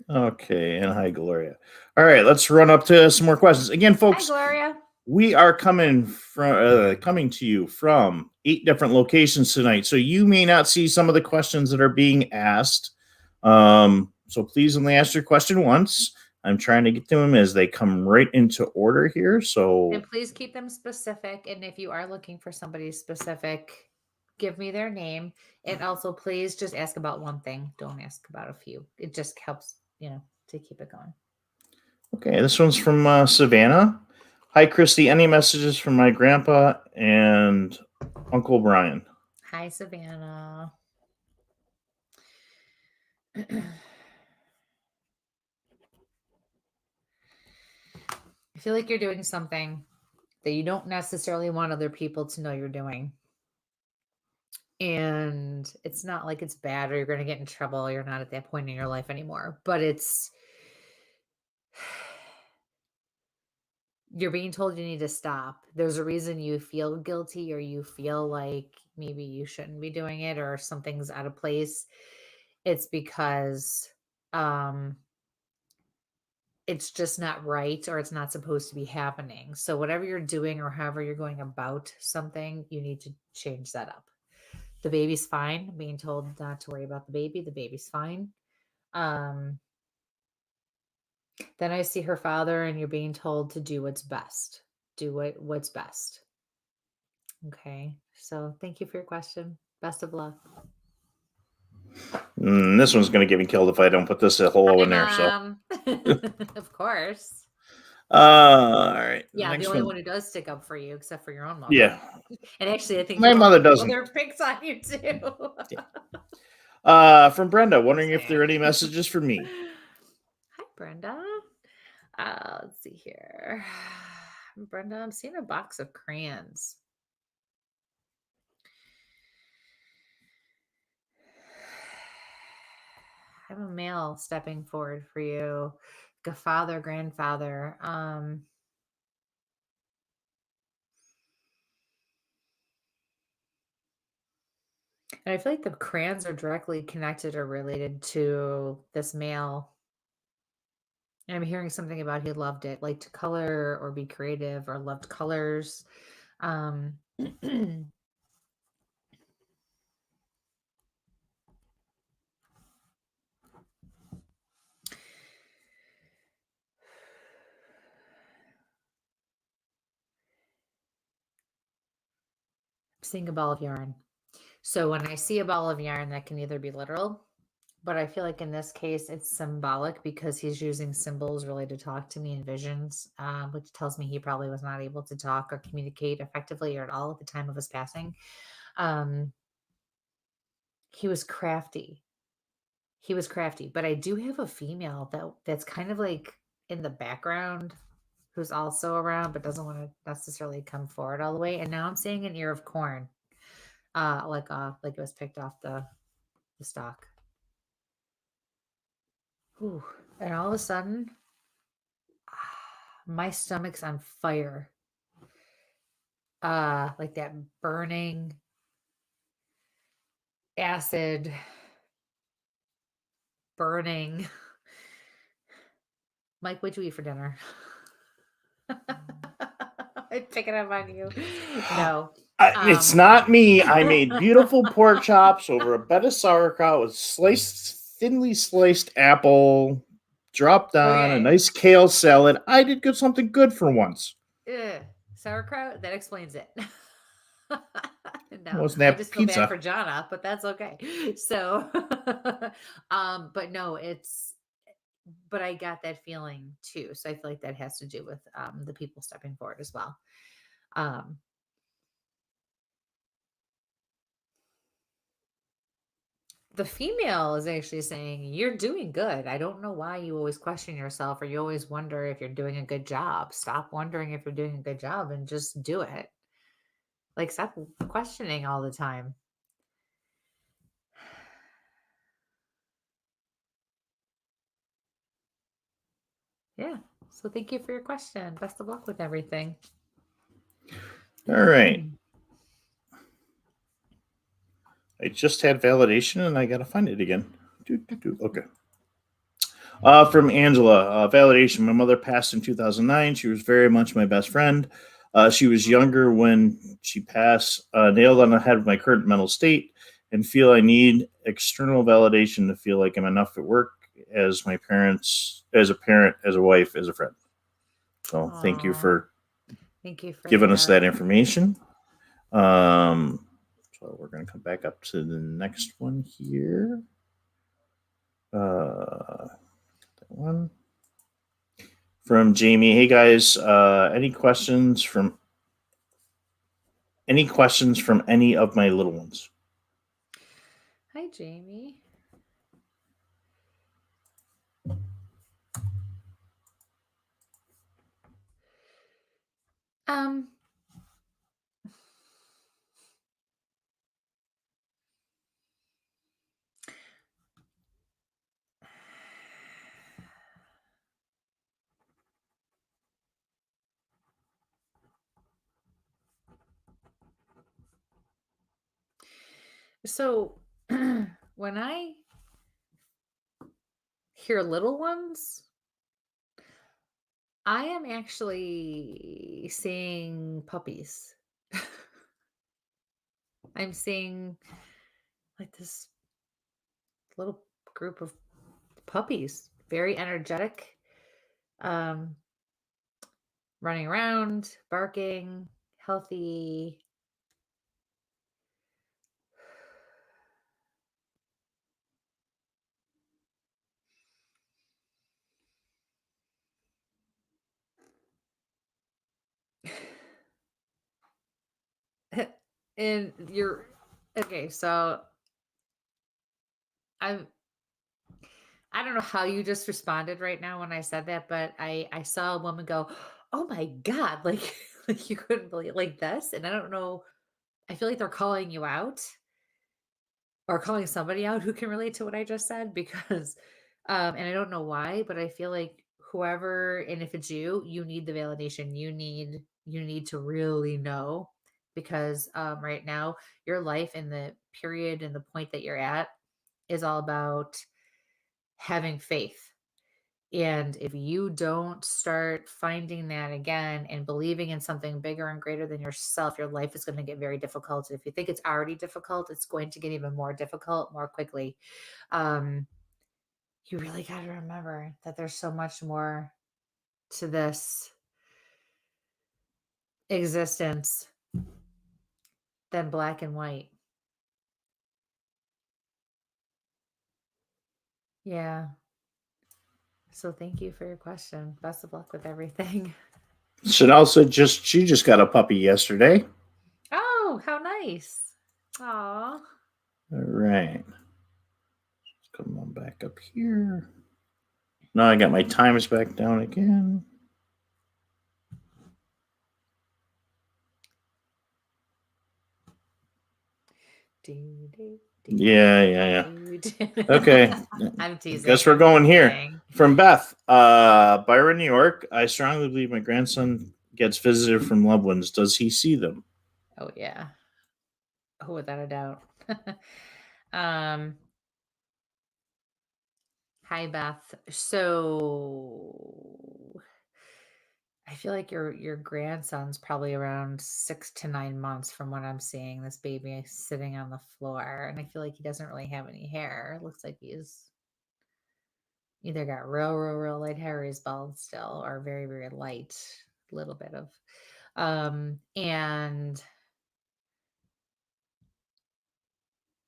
Okay, and hi, Gloria. All right, let's run up to some more questions. Again, Hi, folks, Gloria. we are coming to you from 8 different locations tonight, so you may not see some of the questions that are being asked. So please only ask your question once. I'm trying to get to them as they come right into order here. So And please keep them specific. And if you are looking for somebody specific, give me their name. And also, please just ask about one thing. Don't ask about a few. It just helps, to keep it going. okay, this one's from Savannah. Hi, Kristie. Any messages from my grandpa and Uncle Brian? Hi, Savannah. I feel like you're doing something that you don't necessarily want other people to know you're doing. And it's not like it's bad or you're going to get in trouble. You're not at that point in your life anymore. But you're being told you need to stop. There's a reason you feel guilty or you feel like maybe you shouldn't be doing it or something's out of place. It's because it's just not right or it's not supposed to be happening. So whatever you're doing or however you're going about something, you need to change that up. The baby's fine. Being told not to worry about the baby. The baby's fine. Then I see her father and you're being told to do what's best. Do what's best. Okay. So thank you for your question. Best of luck. This one's going to get me killed if I don't put this hello Hi, in there. So, Mom. Of course. all right. Yeah, the Next only one. one who does stick up for you, except for your own mother. Yeah. And actually, I think My mother doesn't. Mother picks on you too. From Brenda, wondering if there are any messages for me. Hi, Brenda. Let's see here. Brenda, I'm seeing a box of crayons. I have a male stepping forward for you, like a father, grandfather. And I feel like the crayons are directly connected or related to this male. And I'm hearing something about he loved it, like to color or be creative or loved colors. Um, seeing a ball of yarn. So when I see a ball of yarn, that can either be literal, but I feel like in this case, it's symbolic because he's using symbols really to talk to me in visions, which tells me he probably was not able to talk or communicate effectively or at all at the time of his passing. He was crafty. He was crafty, but I do have a female that's kind of like in the background who's also around but doesn't want to necessarily come forward all the way. And now I'm seeing an ear of corn, like it was picked off the stalk. Whew. And all of a sudden, my stomach's on fire. Like that burning acid, burning. Mike, what'd you eat for dinner? I'm picking up on you. No. It's not me. I made beautiful pork chops over a bed of sauerkraut with thinly sliced apple, dropped on a Okay. nice kale salad. I did something good for once. Ugh. Sauerkraut, that explains it. No, Wasn't I that just feel bad pizza? for Jonna, but that's okay. So, but no, but I got that feeling too. So I feel like that has to do with the people stepping forward as well. Um, the female is actually saying, "You're doing good. I don't know why you always question yourself or you always wonder if you're doing a good job. Stop wondering if you're doing a good job and just do it. Like, stop questioning all the time." Yeah. So thank you for your question. Best of luck with everything. All right. I just had validation and I got to find it again. Okay. From Angela, validation. My mother passed in 2009. She was very much my best friend. She was younger when she passed, nailed on the head of my current mental state, and feel I need external validation to feel like I'm enough at work, as my parents, as a parent, as a wife, as a friend. So thank you for giving us that information. So we're going to come back up to the next one here. That one from Jamie. Hey guys, any questions from any of my little ones? Hi, Jamie. Um, so when I hear little ones, I am actually seeing puppies. I'm seeing like this little group of puppies, very energetic, um, running around, barking, healthy. And you're okay, so I'm I don't know how you just responded right now when I said that, but I saw a woman go, "Oh my god," like like you couldn't believe like this, and I don't know, I feel like they're calling you out or calling somebody out who can relate to what I just said because and I don't know why, but I feel like whoever, and if it's you, you need the validation. You need to really know because right now your life and the period and the point that you're at is all about having faith. And if you don't start finding that again and believing in something bigger and greater than yourself, your life is going to get very difficult. If you think it's already difficult, it's going to get even more difficult more quickly. Um, you really got to remember that there's so much more to this existence than black and white. Yeah. So thank you for your question. Best of luck with everything. Chanel said she just got a puppy yesterday. Oh, how nice. Aw. All right. Come on back up here. Now I got my times back down again. Yeah. Okay. I'm teasing. Guess we're going here. From Beth, Byron, New York. I strongly believe my grandson gets visited from loved ones. Does he see them? Oh yeah. Oh, without a doubt. um Hi Beth. So I feel like your grandson's probably around 6 to 9 months from what I'm seeing. This baby sitting on the floor, and I feel like he doesn't really have any hair. It looks like he's either got real light hair or he's bald still, or very, very light, little bit of and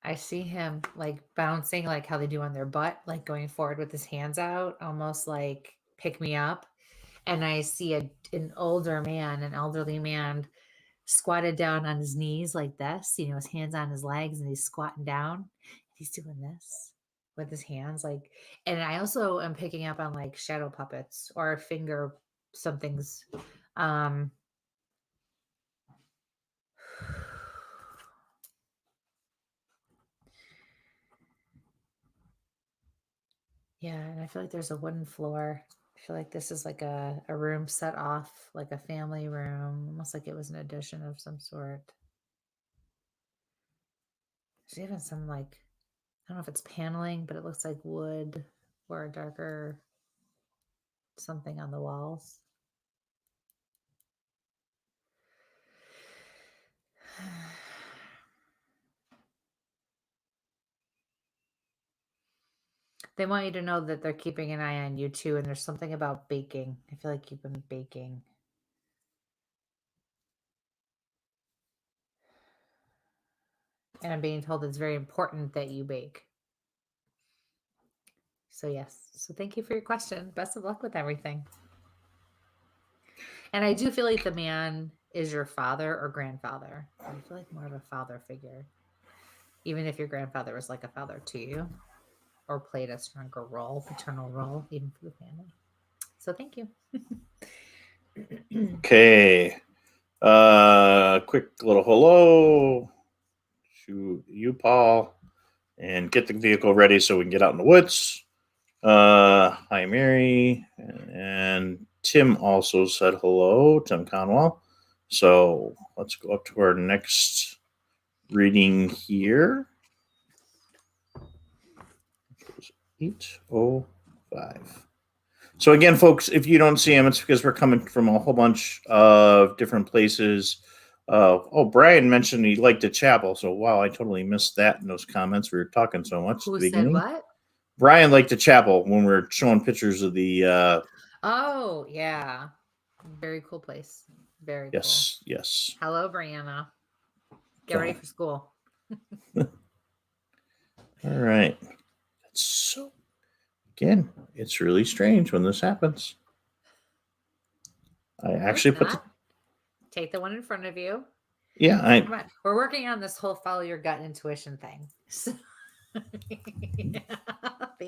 I see him like bouncing, like how they do on their butt, like going forward with his hands out, almost like pick me up. And I see an older man, an elderly man, squatted down on his knees like this, his hands on his legs, and he's squatting down. He's doing this with his hands, like, and I also am picking up on like shadow puppets or finger something's. Um, Yeah, and I feel like there's a wooden floor. I feel like this is like a room set off, like a family room, almost like it was an addition of some sort. There's even some like, I don't know if it's paneling, but it looks like wood or a darker something on the walls. They want you to know that they're keeping an eye on you too, and there's something about baking. I feel like you've been baking. And I'm being told it's very important that you bake. So yes. So thank you for your question. Best of luck with everything. And I do feel like the man is your father or grandfather. I feel like more of a father figure. Even if your grandfather was like a father to you or played a stronger role, paternal role, even for the family. So thank you. Okay. Quick little hello to you, Paul, and get the vehicle ready so we can get out in the woods. Hi, Mary. And Tim also said hello, Tim Conwell. So let's go up to our next reading here. 8:05. So again, folks, if you don't see them, it's because we're coming from a whole bunch of different places. Brian mentioned he liked the chapel. So, wow, I totally missed that in those comments. We were talking so much Who at the said beginning. what? Brian liked the chapel when we were showing pictures of the... Oh, yeah. Very cool place. Very cool. Yes. Hello, Brianna. Get ready for school. All right. So, again, it's really strange when this happens. I actually put Take the one in front of you. Yeah, we're working on this whole follow your gut intuition thing.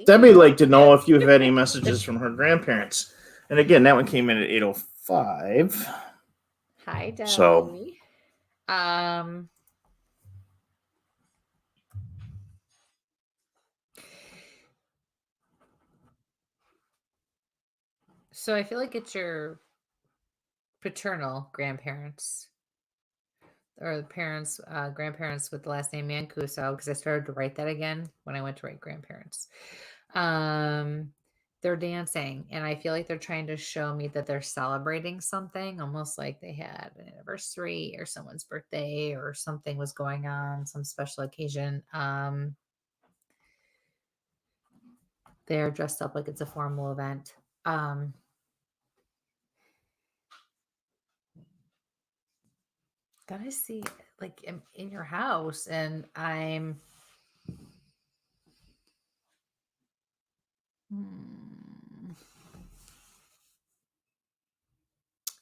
Debbie like to know if you have any messages from her grandparents. And again, that one came in at 8:05. Hi, Debbie. So, so I feel like it's your paternal grandparents or parents, grandparents with the last name Mancuso, because I started to write that again when I went to write grandparents. They're dancing, and I feel like they're trying to show me that they're celebrating something, almost like they had an anniversary or someone's birthday or something was going on, some special occasion. They're dressed up like it's a formal event. That I see like in your house, and I'm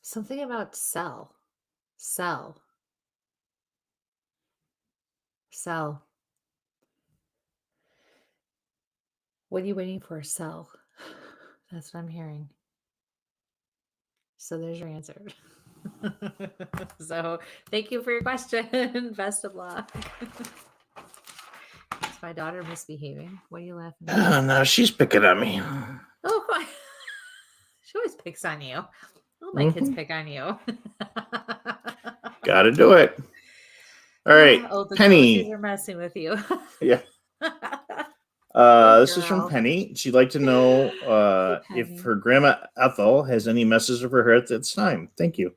something about sell. What are you waiting for? Sell. That's what I'm hearing. So there's your answer. So thank you for your question. Best of luck. Is my daughter misbehaving? What are you laughing at? no, she's picking on me. Oh, she always picks on you. All my kids pick on you. Gotta do it. All right, the Penny. Are messing with you. Yeah. This is from Penny. She'd like to know if her grandma Ethel has any messages for her at this time. Thank you.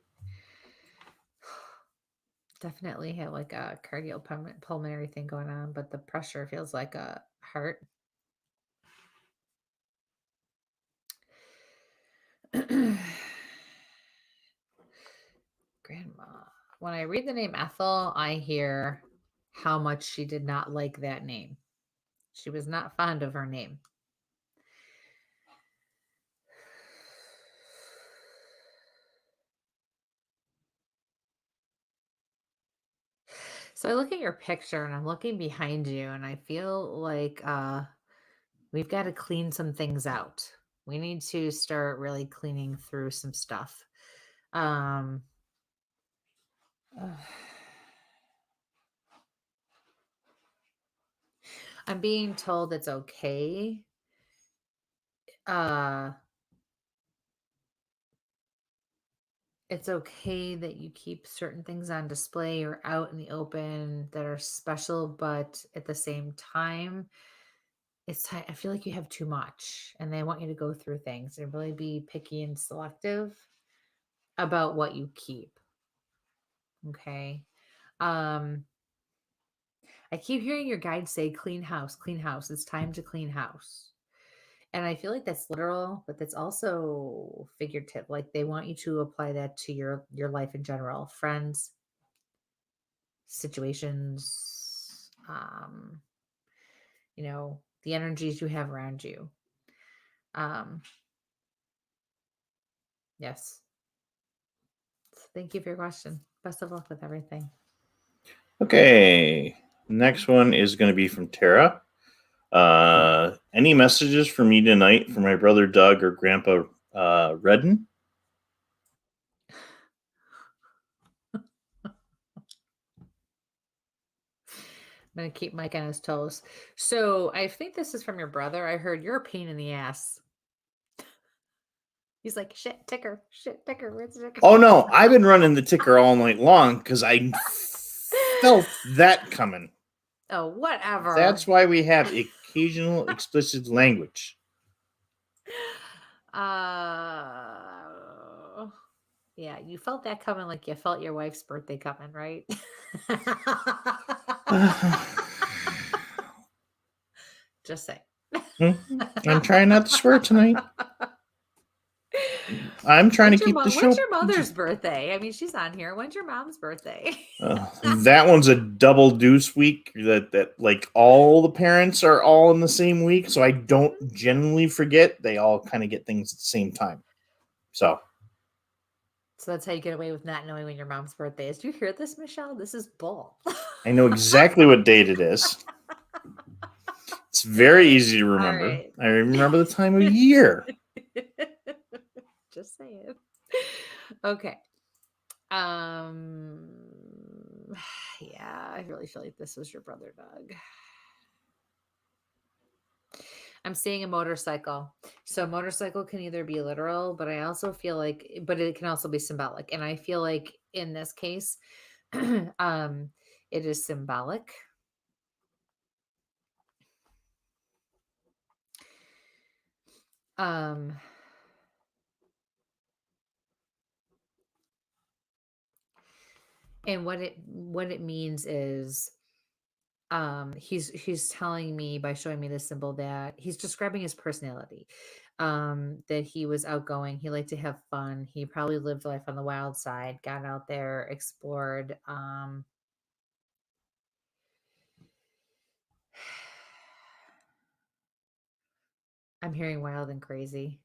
Definitely have like a cardiopulmonary thing going on, but the pressure feels like a heart. Grandma. When I read the name Ethel, I hear how much she did not like that name. She was not fond of her name. So I look at your picture and I'm looking behind you and I feel like we've got to clean some things out. We need to start really cleaning through some stuff. Um I'm being told it's okay. Uh it's okay that you keep certain things on display or out in the open that are special, but at the same time, it's time. I feel like you have too much and they want you to go through things and really be picky and selective about what you keep. Okay. Um, I keep hearing your guide say clean house, clean house. It's time to clean house. And I feel like that's literal, but that's also figurative. Like they want you to apply that to your life in general, friends, situations, the energies you have around you. Um, yes. Thank you for your question. Best of luck with everything. Okay. Next one is going to be from Tara. Any messages for me tonight for my brother Doug or Grandpa Redden? I'm going to keep Mike on his toes. So I think this is from your brother. I heard you're a pain in the ass. He's like, shit, ticker, where's the ticker? Oh no, I've been running the ticker all night long because I felt that coming. Oh, whatever. That's why we have occasional explicit language. Yeah, you felt that coming like you felt your wife's birthday coming, right? Just say. I'm trying not to swear tonight. I'm trying to keep the show. When's your mother's birthday? I mean, she's on here. When's your mom's birthday? That one's a double deuce week. That like all the parents are all in the same week, so I don't generally forget. They all kind of get things at the same time. So that's how you get away with not knowing when your mom's birthday is. Do you hear this, Michelle? This is bull. I know exactly what date it is. It's very easy to remember. Right. I remember the time of year. Just saying. Okay. Yeah, I really feel like this was your brother, Doug. I'm seeing a motorcycle. So motorcycle can either be literal, but I also feel like, but it can also be symbolic. And I feel like in this case, it is symbolic. And what it means is he's telling me by showing me this symbol that he's describing his personality, that he was outgoing, he liked to have fun, he probably lived life on the wild side, got out there, explored. I'm hearing wild and crazy.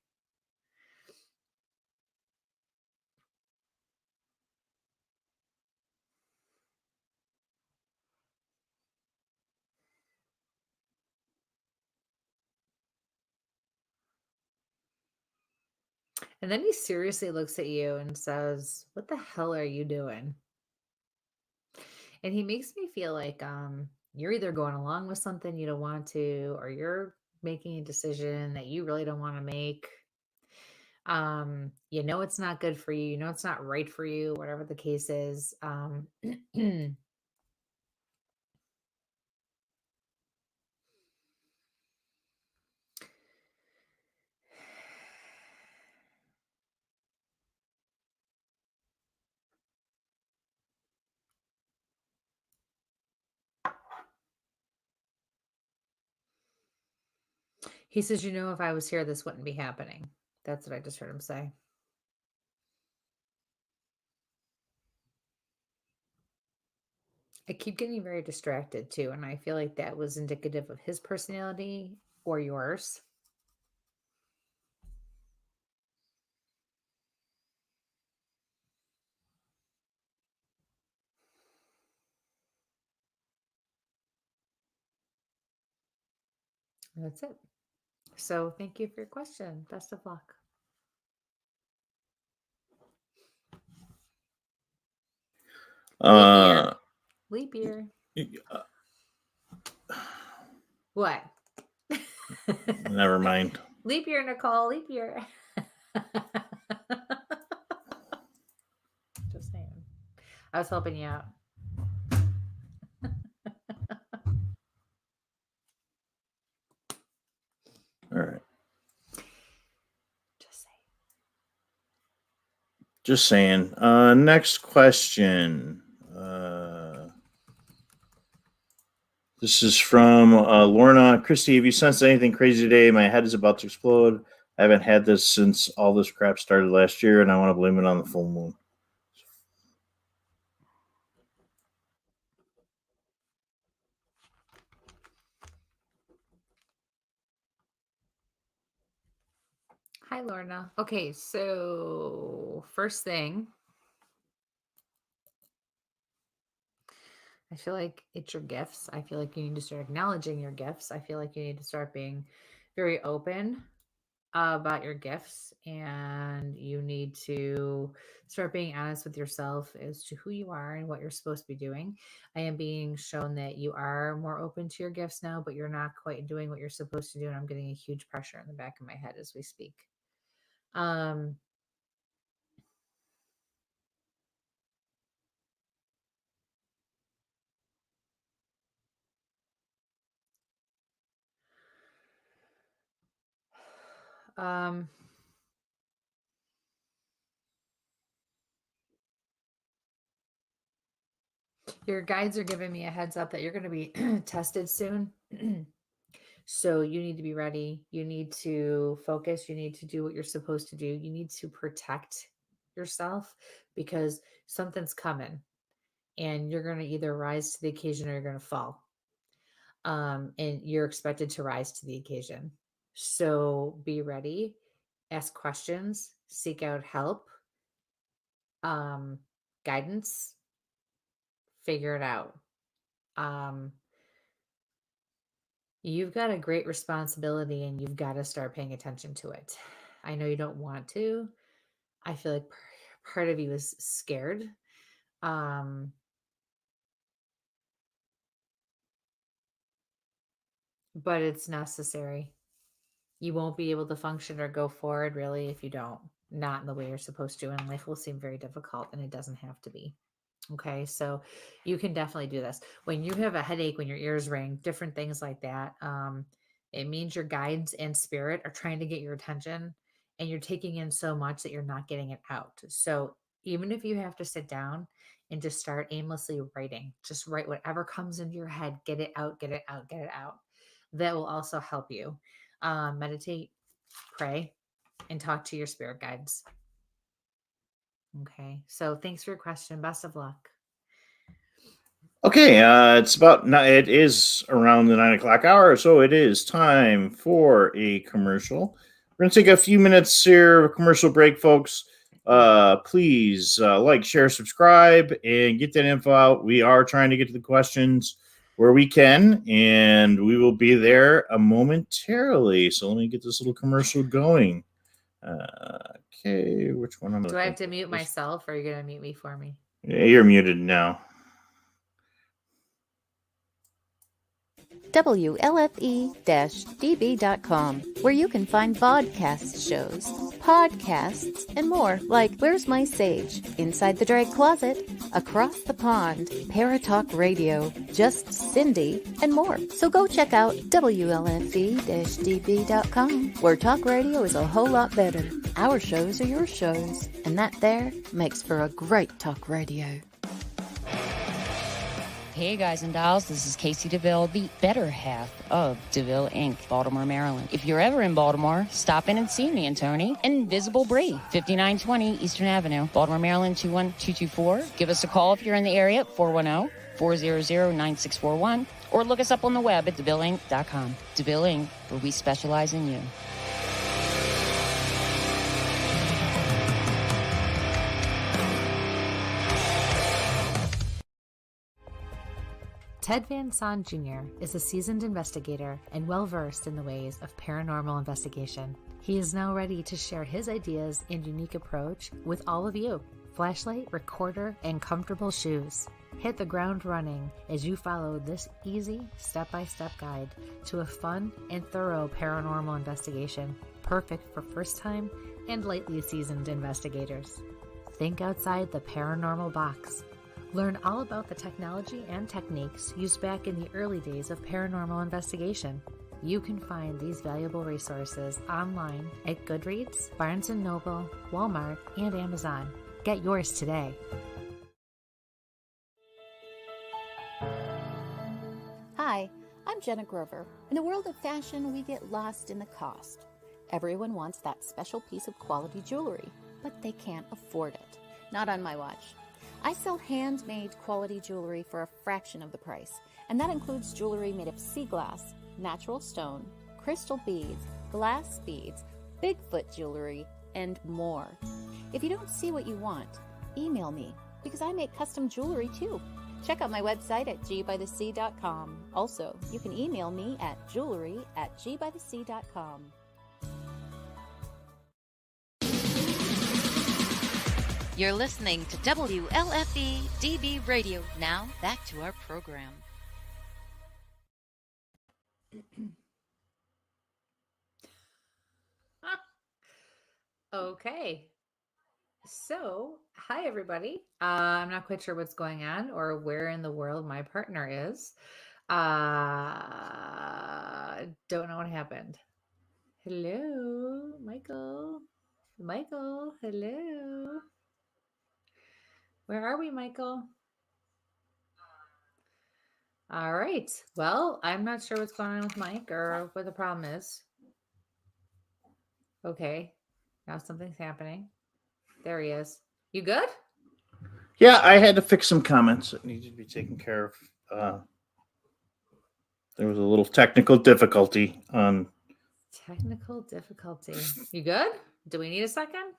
And then he seriously looks at you and says, "What the hell are you doing?" And he makes me feel like you're either going along with something you don't want to, or you're making a decision that you really don't want to make. It's not good for you, it's not right for you, whatever the case is. He says, if I was here, this wouldn't be happening. That's what I just heard him say. I keep getting very distracted too, and I feel like that was indicative of his personality or yours. That's it. So thank you for your question. Best of luck. Leap year. What? Never mind. Leap year, Nicole. Leap year. Just saying. I was helping you out. All right. Just saying. Just saying. Next question. This is from Lorna. Kristie, have you sensed anything crazy today? My head is about to explode. I haven't had this since all this crap started last year, and I want to blame it on the full moon. Hi, Lorna. Okay, so first thing, I feel like it's your gifts. I feel like you need to start acknowledging your gifts. I feel like you need to start being very open about your gifts, and you need to start being honest with yourself as to who you are and what you're supposed to be doing. I am being shown that you are more open to your gifts now, but you're not quite doing what you're supposed to do. And I'm getting a huge pressure in the back of my head as we speak. Um, um, your guides are giving me a heads up that you're going to be tested soon. So you need to be ready. You need to focus. You need to do what you're supposed to do. You need to protect yourself because something's coming and you're going to either rise to the occasion or you're going to fall. And you're expected to rise to the occasion. So be ready, ask questions, seek out help, guidance, figure it out. You've got a great responsibility and you've got to start paying attention to it. I know you don't want to. I feel like part of you is scared. But it's necessary. You won't be able to function or go forward really if you don't, not in the way you're supposed to. And life will seem very difficult and it doesn't have to be. Okay, so you can definitely do this. When you have a headache, when your ears ring, different things like that, it means your guides and spirit are trying to get your attention and you're taking in so much that you're not getting it out. So even if you have to sit down and just start aimlessly writing, just write whatever comes into your head, get it out, get it out, get it out. That will also help you. Meditate, pray, and talk to your spirit guides. Okay, so thanks for your question. Best of luck. Okay, it's about it is around the 9:00 hour, so it is time for a commercial. We're gonna take a few minutes here, commercial break, folks. Please like, share, subscribe, and get that info out. We are trying to get to the questions where we can, and we will be there momentarily. So let me get this little commercial going. Okay, which one? Do I have to mute myself, or are you going to mute me for me? Yeah, you're muted now. WLFE-DB.com, where you can find vodcast shows, podcasts, and more like Where's My Sage, Inside the Drag Closet, Across the Pond, Paratalk Radio, Just Cindy, and more. So go check out WLFE-DB.com, where talk radio is a whole lot better. Our shows are your shows, and that there makes for a great talk radio. Hey guys and dolls, this is Casey DeVille, the better half of DeVille Inc., Baltimore, Maryland. If you're ever in Baltimore, stop in and see me and Tony. Invisible Brie, 5920 Eastern Avenue, Baltimore, Maryland, 21224. Give us a call if you're in the area at 408-400-9641, or look us up on the web at DeVilleInc.com. DeVille Inc., where we specialize in you. Ted Van Son Jr. is a seasoned investigator and well-versed in the ways of paranormal investigation. He is now ready to share his ideas and unique approach with all of you. Flashlight, recorder, and comfortable shoes. Hit the ground running as you follow this easy step-by-step guide to a fun and thorough paranormal investigation, perfect for first-time and lightly seasoned investigators. Think outside the paranormal box. Learn all about the technology and techniques used back in the early days of paranormal investigation. You can find these valuable resources online at Goodreads, Barnes & Noble, Walmart, and Amazon. Get yours today. Hi, I'm Jenna Grover. In the world of fashion, we get lost in the cost. Everyone wants that special piece of quality jewelry, but they can't afford it. Not on my watch. I sell handmade quality jewelry for a fraction of the price, and that includes jewelry made of sea glass, natural stone, crystal beads, glass beads, Bigfoot jewelry, and more. If you don't see what you want, email me, because I make custom jewelry too. Check out my website at gbythesea.com. Also, you can email me at jewelry@gbythesea.com. You're listening to WLFE DB Radio. Now, back to our program. Okay. So, hi everybody. I'm not quite sure what's going on or where in the world my partner is. Don't know what happened. Hello, Michael. Michael, hello. Where are we, Michael? All right. Well, I'm not sure what's going on with Mike or what the problem is. Okay. Now something's happening. There he is. You good? Yeah, I had to fix some comments that needed to be taken care of. There was a little technical difficulty on. Technical difficulty. You good? Do we need a second?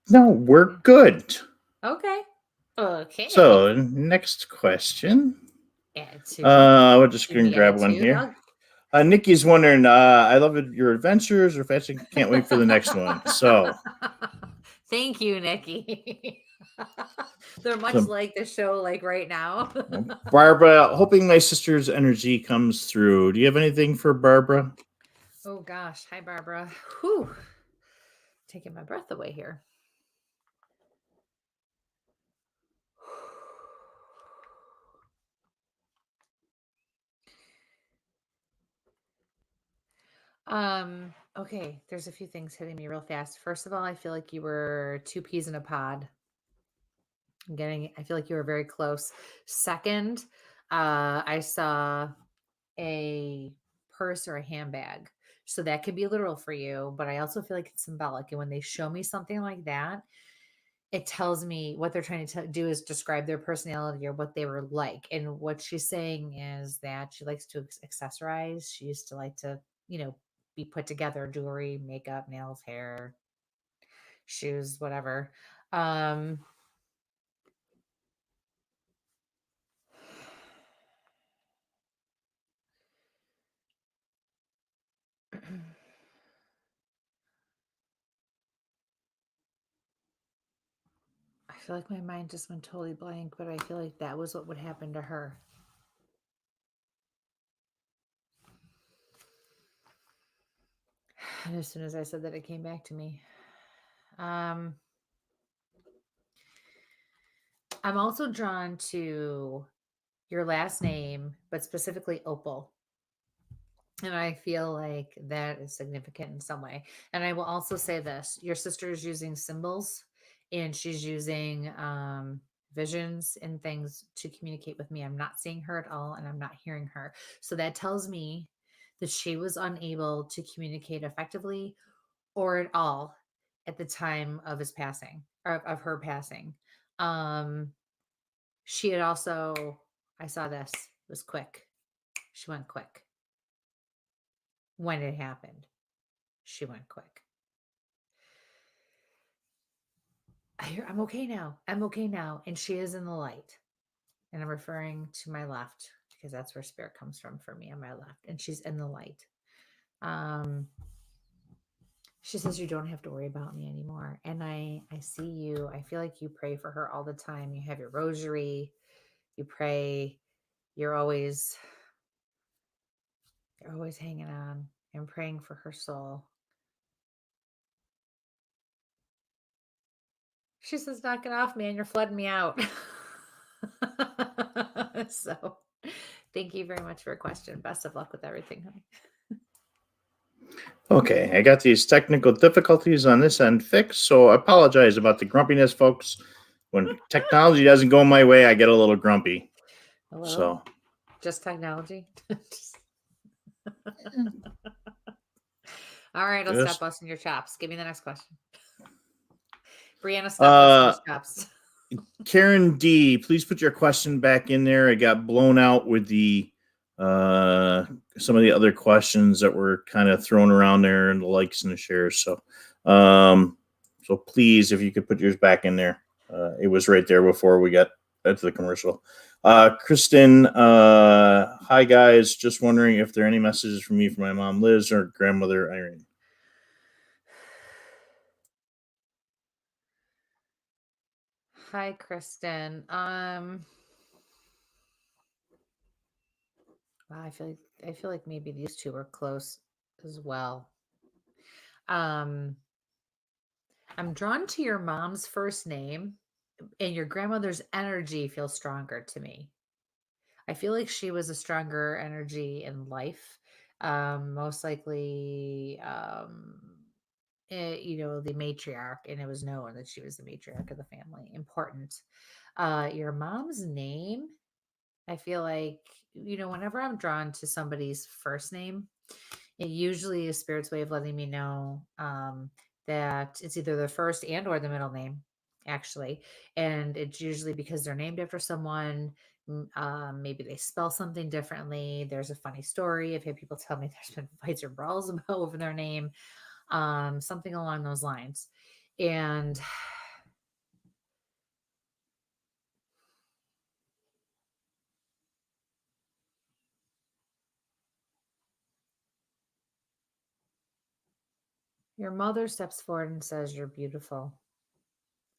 No, we're good. Okay. Okay. So, next question. Attitude. We're just going to The grab one attitude. here. Nikki's wondering, I love your adventures or fashion. Can't wait for the next one. So, thank you, Nikki. They're much So- like the show, like right now. Barbara, hoping my sister's energy comes through. Do you have anything for Barbara? Oh gosh. Hi, Barbara. Whew. Taking my breath away here. Okay, there's a few things hitting me real fast. First of all, I feel like you were two peas in a pod. I feel like you were very close. Second, I saw a purse or a handbag. So that could be literal for you, but I also feel like it's symbolic. And when they show me something like that, it tells me what they're trying to do is describe their personality or what they were like. And what she's saying is that she likes to accessorize. She used to like to, be put together, jewelry, makeup, nails, hair, shoes, whatever. I feel like my mind just went totally blank, but I feel like that was what would happen to her. And as soon as I said that, it came back to me. I'm also drawn to your last name, but specifically Opal. And I feel like that is significant in some way. And I will also say this, your sister is using symbols and she's using visions and things to communicate with me. I'm not seeing her at all and I'm not hearing her. So that tells me that she was unable to communicate effectively or at all at the time of his passing or of her passing. She had also, I saw this. It was quick. She went quick. When it happened, she went quick. I'm okay now. I'm okay now. And she is in the light. And I'm referring to my left because that's where spirit comes from for me on my left. And she's in the light. She says, you don't have to worry about me anymore. And I see you. I feel like you pray for her all the time. You have your rosary. You pray. You're always hanging on and praying for her soul. She says, knock it off, man. You're flooding me out. So thank you very much for your question. Best of luck with everything, honey. Okay, I got these technical difficulties on this end fixed, so I apologize about the grumpiness, folks. When technology doesn't go my way, I get a little grumpy. Hello? So Just technology? All right, I'll stop busting your chops. Give me the next question. Brianna, stop busting your chops. Karen D, please put your question back in there. It got blown out with the some of the other questions that were kind of thrown around there and the likes and the shares. So so please, if you could put yours back in there. It was right there before we got into the commercial. Kristen, hi guys. Just wondering if there are any messages from me from my mom Liz or grandmother Irene. Hi, Kristen. Wow, I feel like maybe these two are close as well. I'm drawn to your mom's first name, and your grandmother's energy feels stronger to me. I feel like she was a stronger energy in life. Most likely, the matriarch, and it was known that she was the matriarch of the family. Important. Your mom's name, I feel like, whenever I'm drawn to somebody's first name, it usually is spirit's way of letting me know that it's either the first and or the middle name, actually. And it's usually because they're named after someone. Maybe they spell something differently. There's a funny story. I've had people tell me there's been fights or brawls about over their name, something along those lines. And your mother steps forward and says, you're beautiful.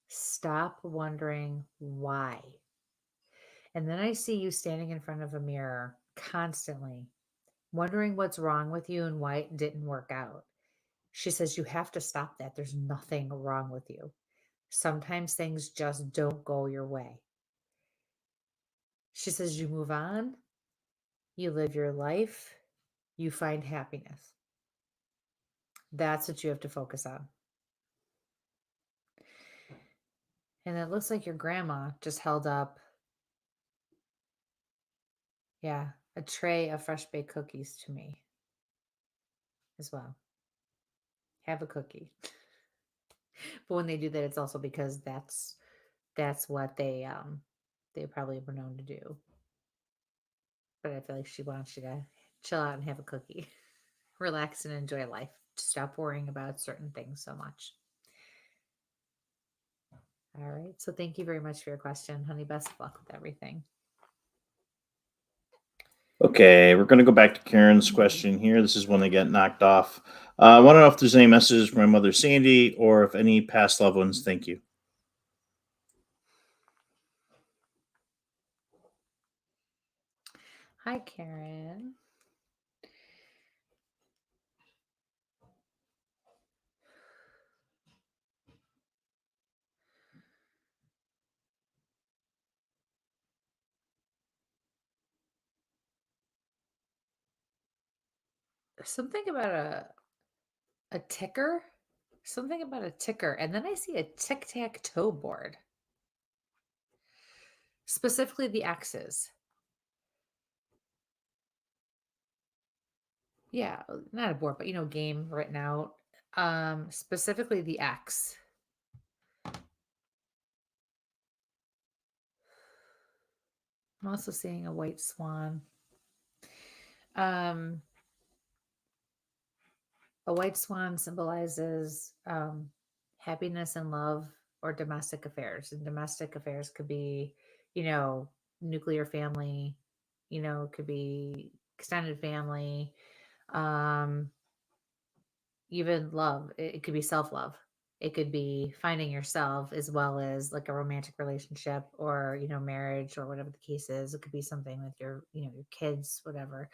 Stop wondering why. And then I see you standing in front of a mirror constantly, wondering what's wrong with you and why it didn't work out. She says, you have to stop that. There's nothing wrong with you. Sometimes things just don't go your way. She says, you move on, you live your life, you find happiness. That's what you have to focus on. And it looks like your grandma just held up, a tray of fresh baked cookies to me as well. Have a cookie. But when they do that, it's also because that's what they probably were known to do. But I feel like she wants you to chill out and have a cookie, relax and enjoy life. Stop worrying about certain things so much. All right. So thank you very much for your question, honey. Best of luck with everything. Okay, we're going to go back to Karen's question here. This is one that got knocked off. I want to know if there's any messages from my mother, Sandy, or if any past loved ones. Thank you. Hi, Karen. Something about a ticker. Something about a ticker. And then I see a tic-tac-toe board. Specifically the X's. Yeah, not a board, but game written out. Specifically the X. I'm also seeing a white swan. A white swan symbolizes happiness and love or domestic affairs. And domestic affairs could be, nuclear family, could be extended family, even love. It could be self-love. It could be finding yourself as well as like a romantic relationship or, marriage or whatever the case is. It could be something with your kids, whatever.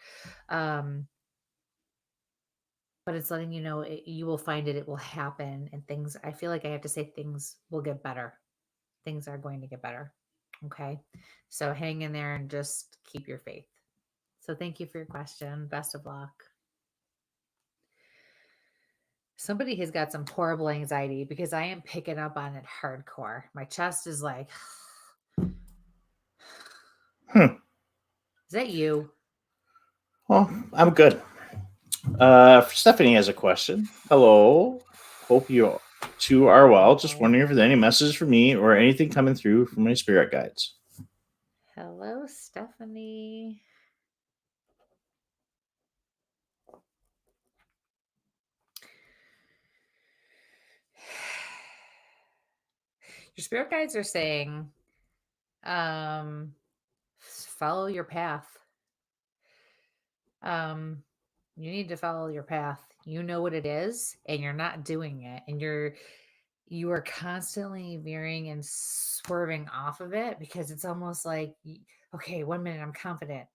But it's letting you know you will find it will happen, and things, I feel like I have to say things will get better. Things are going to get better. Okay. So hang in there and just keep your faith. So thank you for your question. Best of luck. Somebody has got some horrible anxiety because I am picking up on it hardcore. My chest is like, Is that you? Well, I'm good. Stephanie has a question. Hello. Hope you two are well. Just wondering if there's any messages for me or anything coming through from my spirit guides. Hello, Stephanie. Your spirit guides are saying, follow your path. You need to follow your path. You know what it is, and you're not doing it, and you are constantly veering and swerving off of it because it's almost like, okay, 1 minute I'm confident,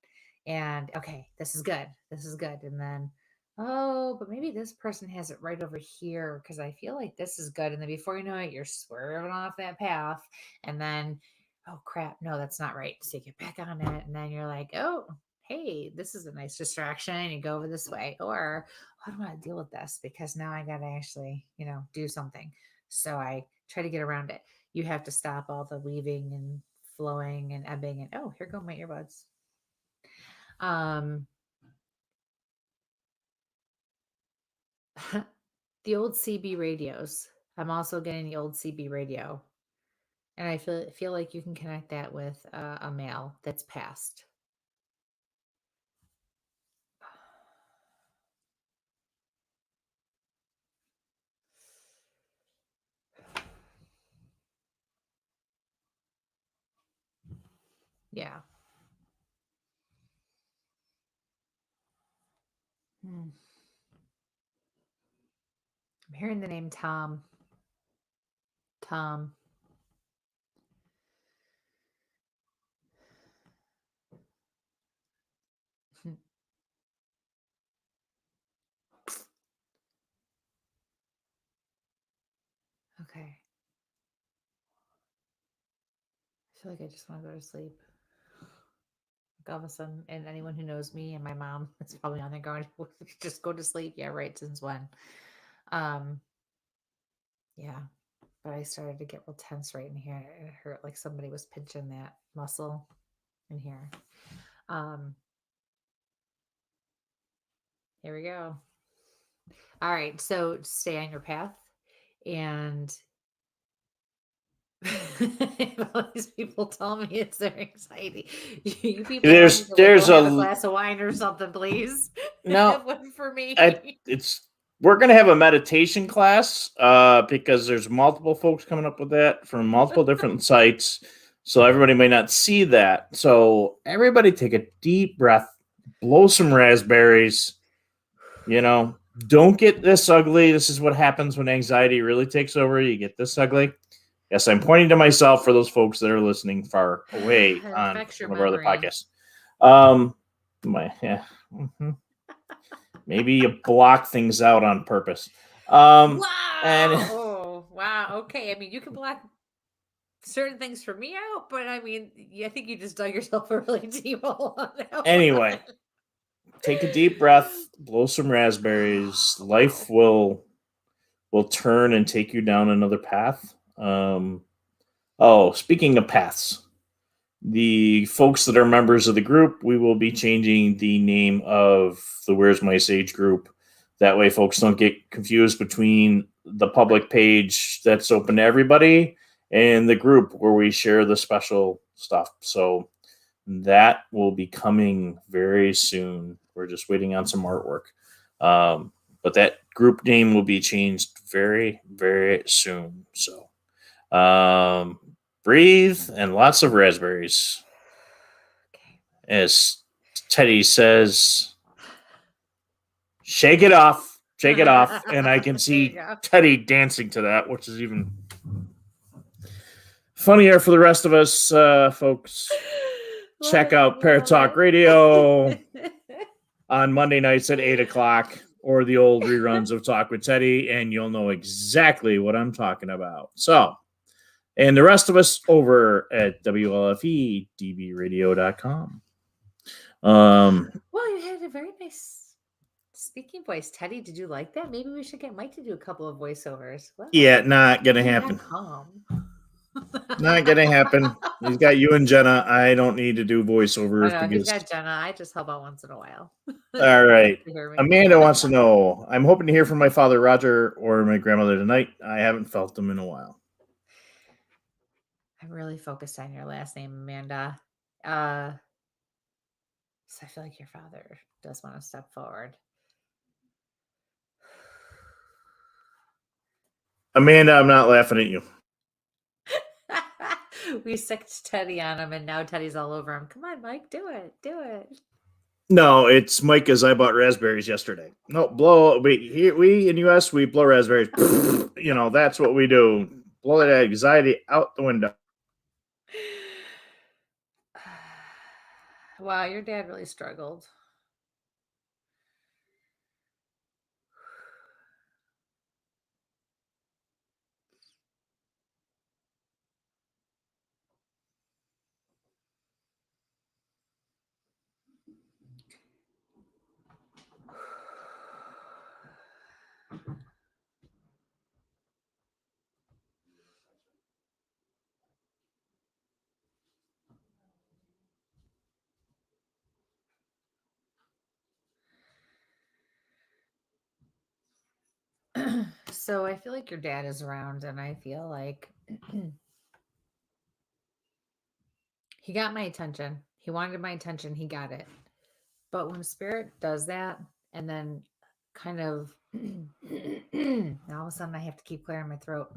and okay, this is good, and then, oh, but maybe this person has it right over here because I feel like this is good, and then before you know it, you're swerving off that path, and then, oh crap, no, that's not right. So you get back on it, and then you're like, oh, hey, this is a nice distraction. You go over this way, or I don't want to deal with this because now I got to actually, do something. So I try to get around it. You have to stop all the weaving and flowing and ebbing and, oh, here go my earbuds. The old CB radios. I'm also getting the old CB radio. And I feel like you can connect that with a male that's passed. Yeah. I'm hearing the name Tom. Tom. Okay. I feel like I just want to go to sleep. Like all of a sudden, and anyone who knows me and my mom is probably on there going, just go to sleep. Yeah, right. Since when? Yeah. But I started to get real tense right in here. It hurt like somebody was pinching that muscle in here. Here we go. All right. So stay on your path. And all these people tell me it's their anxiety. You people There's need to go have a a glass of wine or something, please. No, One for me. we're gonna have a meditation class because there's multiple folks coming up with that from multiple different sites, so everybody may not see that. So everybody take a deep breath, blow some raspberries. Don't get this ugly. This is what happens when anxiety really takes over. You get this ugly. Yes, I'm pointing to myself for those folks that are listening far away on one of our other podcasts. Maybe you block things out on purpose. Wow. Wow. Okay. I mean, you can block certain things from me out, but I mean, I think you just dug yourself a really deep hole on that. Anyway, take a deep breath, blow some raspberries. Life will turn and take you down another path. Speaking of paths, the folks that are members of the group, we will be changing the name of the Where's My Sage group. That way folks don't get confused between the public page that's open to everybody and the group where we share the special stuff. So That will be coming very soon. We're just waiting on some artwork. But that group name will be changed very, very soon. So breathe and lots of raspberries. Okay. As Teddy says, shake it off, shake it off. And I can There see you go. Teddy dancing to that, which is even funnier for the rest of us, folks. Check out Paratalk Radio on Monday nights at 8 o'clock, or the old reruns of Talk with Teddy, and you'll know exactly what I'm talking about. So, and the rest of us over at WLFEDBradio.com. Well, you had a very nice speaking voice, Teddy. Did you like that? Maybe we should get Mike to do a couple of voiceovers. Wow. Yeah, not gonna happen. Not gonna happen. He's got you and Jenna. I don't need to do voiceovers I know, he's because. got Jenna. I just help out once in a while. All right. To hear me. Amanda wants to know. I'm hoping to hear from my father Roger or my grandmother tonight. I haven't felt them in a while. I'm really focused on your last name, Amanda. So I feel like your father does want to step forward. Amanda, I'm not laughing at you. We sicked Teddy on him, and now Teddy's all over him. Come on, Mike, do it. Do it. No, it's Mike as I bought raspberries yesterday. No, we in US we blow raspberries. That's what we do. Blow that anxiety out the window. Wow, your dad really struggled. So I feel like your dad is around, and I feel like he got my attention. He wanted my attention. He got it. But when spirit does that, and then kind of now all of a sudden I have to keep clearing my throat.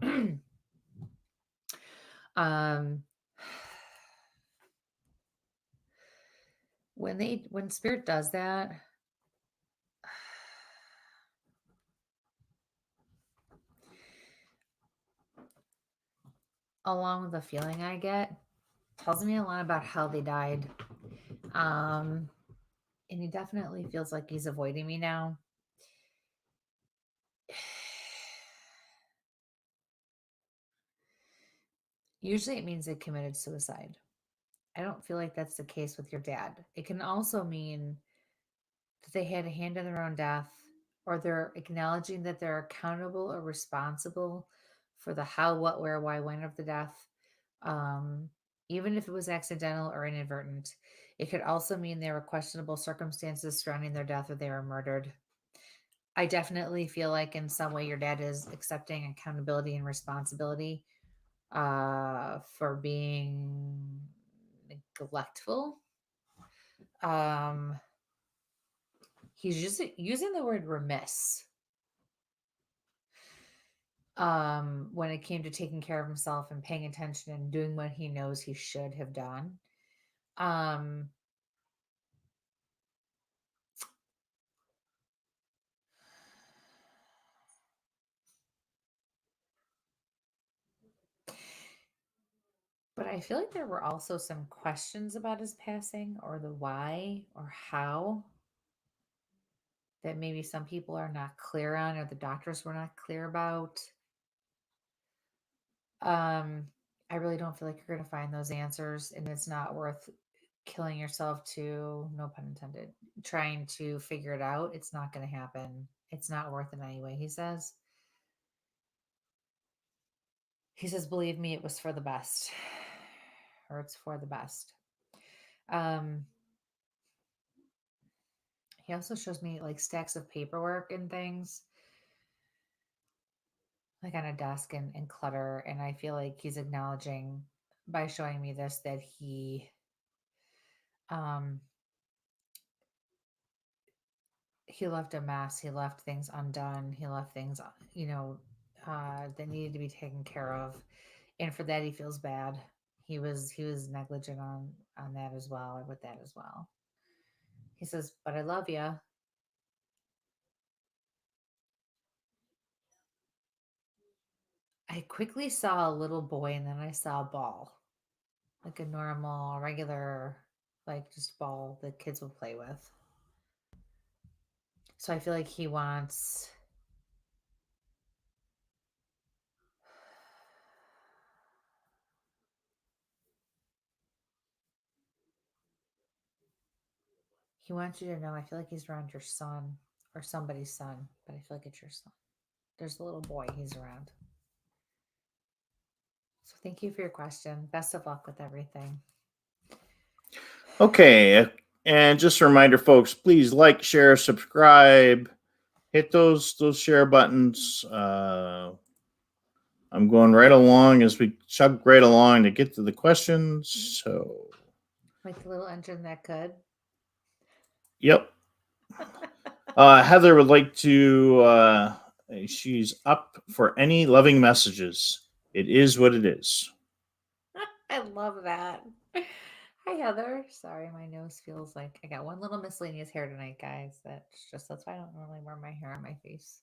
When spirit does that, along with the feeling I get, tells me a lot about how they died. And he definitely feels like he's avoiding me now. Usually it means they committed suicide. I don't feel like that's the case with your dad. It can also mean that they had a hand in their own death, or they're acknowledging that they're accountable or responsible for the how, what, where, why, when of the death. Even if it was accidental or inadvertent. It could also mean there were questionable circumstances surrounding their death or they were murdered. I definitely feel like in some way your dad is accepting accountability and responsibility for being neglectful. He's just using the word remiss when it came to taking care of himself and paying attention and doing what he knows he should have done. But I feel like there were also some questions about his passing, or the why or how, that maybe some people are not clear on, or the doctors were not clear about. I really don't feel like you're going to find those answers, and it's not worth killing yourself to, no pun intended, trying to figure it out. It's not going to happen. It's not worth it anyway, he says. He says, believe me, it was for the best, or it's for the best. He also shows me like stacks of paperwork and things, like on a desk and clutter. And I feel like he's acknowledging by showing me this that he he left a mess. He left things undone. He left things, that needed to be taken care of, and for that he feels bad. He was negligent on that as well, and with that as well. He says, "But I love you." I quickly saw a little boy, and then I saw a ball, like a normal, regular, like just ball that kids will play with. So I feel like he wants you to know. I feel like he's around your son or somebody's son, but I feel like it's your son. There's a little boy he's around. So thank you for your question. Best of luck with everything. Okay, and just a reminder, folks, please like, share, subscribe, hit those share buttons. I'm going right along as we chug right along to get to the questions. So, Like the little engine that could. yep. Heather would like to. She's up for any loving messages. It is what it is. I love that. Hi, Heather. Sorry, my nose feels like I got one little miscellaneous that's tonight, guys. That's why I don't normally wear my hair on my face.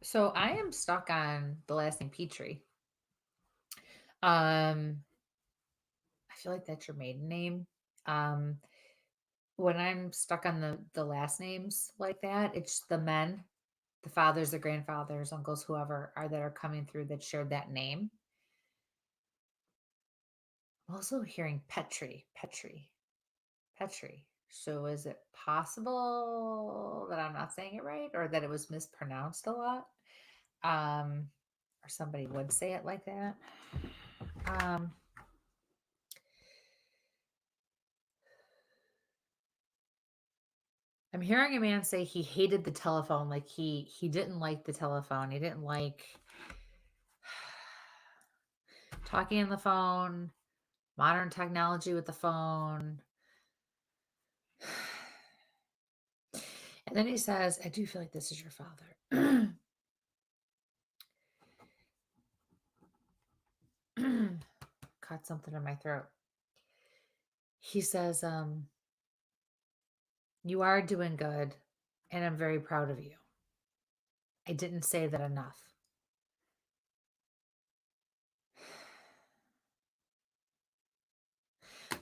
So I am stuck on the last name Petrie. I feel like that's your maiden name. When I'm stuck on the last names like that, it's the men, the fathers, the grandfathers, uncles, whoever are that are coming through that shared that name. I'm also hearing Petrie. So is it possible that I'm not saying it right, or that it was mispronounced a lot? Or somebody would say it like that. I'm hearing a man say he hated the telephone, like he didn't like the telephone. He didn't like talking on the phone, modern technology with the phone. And then he says, "I do feel like this is your father." Caught something in my throat. He says, "You are doing good, and I'm very proud of you. I didn't say that enough."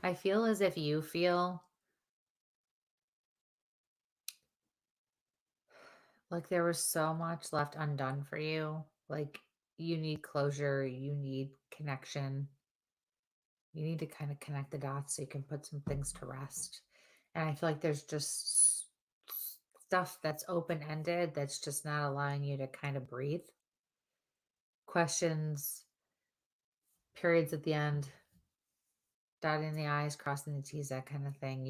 I feel as if you feel like there was so much left undone for you. Like you need closure, you need connection. You need to kind of connect the dots so you can put some things to rest. And I feel like there's just stuff that's open ended that's just not allowing you to kind of breathe. Questions, periods at the end, dotting the I's, crossing the T's, that kind of thing.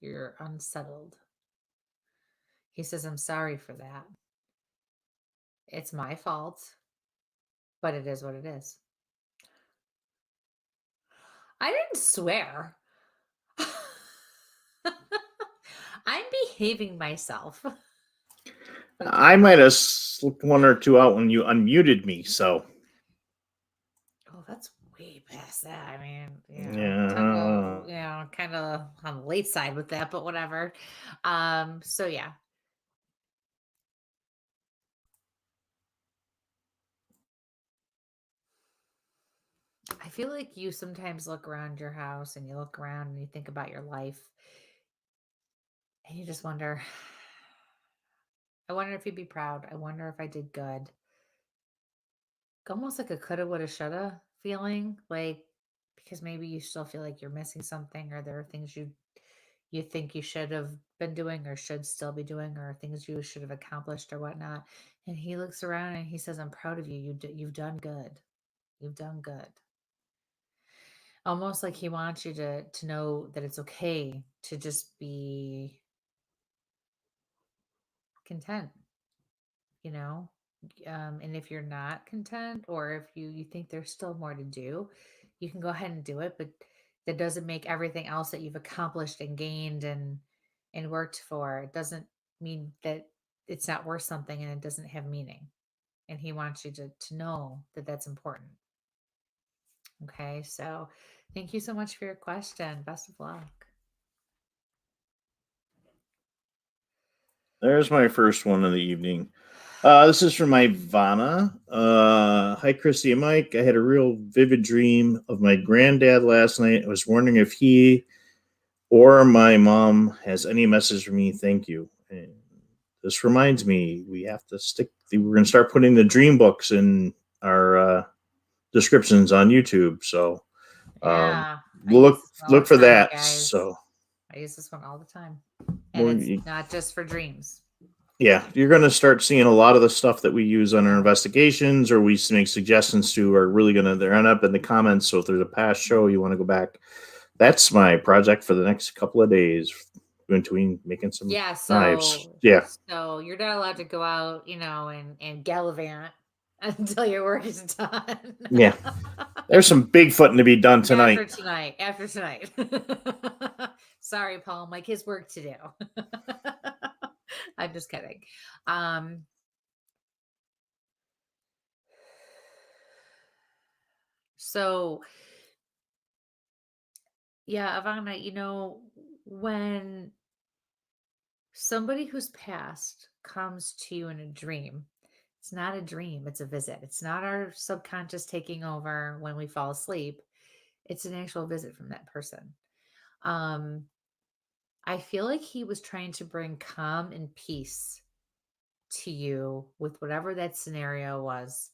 You're unsettled. He says, "I'm sorry for that. It's my fault, but it is what it is." I didn't swear. I'm behaving myself. I might have slipped one or two out when you unmuted me. So, Oh, that's way past that. I mean, yeah. kind of on the late side with that, but whatever. So yeah. I feel like you sometimes look around your house and you look around and you think about your life and you just wonder, I wonder if you'd be proud. I wonder if I did good. Almost like a coulda, woulda, shoulda feeling, like because maybe you still feel like you're missing something, or there are things you think you should have been doing or should still be doing, or things you should have accomplished or whatnot. And he looks around and he says, "I'm proud of you. You've done good. You've done good." Almost like he wants you to know that it's okay to just be content, you know? And if you're not content, or if you think there's still more to do, you can go ahead and do it, but that doesn't make everything else that you've accomplished and gained and worked for, it doesn't mean that it's not worth something and it doesn't have meaning. And he wants you to know that that's important. Okay, so thank you so much for your question. Best of luck. There's my first one of the evening. This is from Ivana. Hi, Kristie and Mike. I had a real vivid dream of my granddad last night. I was wondering if he or my mom has any message for me. Thank you. And this reminds me, we have to stick. We're going to start putting the dream books in our descriptions on YouTube. So Yeah, I use look this one all the for time, you that. guys. So I use this one all the time. And it's not just for dreams. yeah, you're going to start seeing a lot of the stuff that we use on our investigations or we make suggestions to are really going to they're end up in the comments. So if there's a past show you want to go back, that's my project for the next couple of days between making some knives. Yeah. So you're not allowed to go out, and gallivant until your work is done. Yeah. There's some Bigfooting to be done tonight. After tonight. Sorry, Paul. Mike has work to do. I'm just kidding. So yeah, Ivana, when somebody who's passed comes to you in a dream, it's not a dream, it's a visit. It's not our subconscious taking over when we fall asleep. It's an actual visit from that person. I feel like he was trying to bring calm and peace to you with whatever that scenario was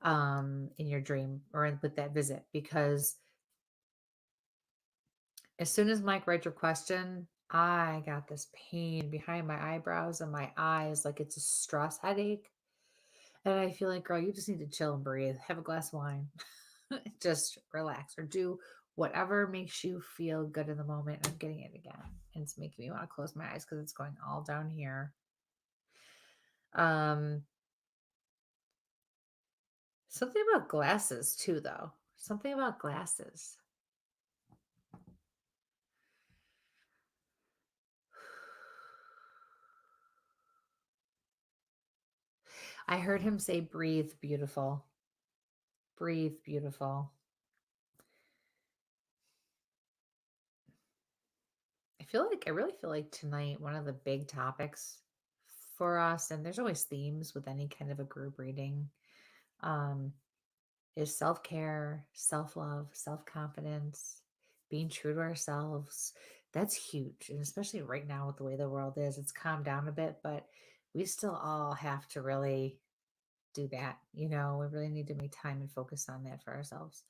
in your dream or with that visit, because as soon as Mike read your question, I got this pain behind my eyebrows and my eyes, like it's a stress headache. And I feel like, girl, you just need to chill and breathe. Have a glass of wine. Just relax or do whatever makes you feel good in the moment. I'm getting it again. And it's making me want to close my eyes because it's going all down here. Something about glasses too, though. Something about glasses. I heard him say, breathe, beautiful. Breathe, beautiful. I really feel like tonight, one of the big topics for us, and there's always themes with any kind of a group reading, is self-care, self-love, self-confidence, being true to ourselves. That's huge. And especially right now with the way the world is, it's calmed down a bit, but we still all have to really do that. We really need to make time and focus on that for ourselves.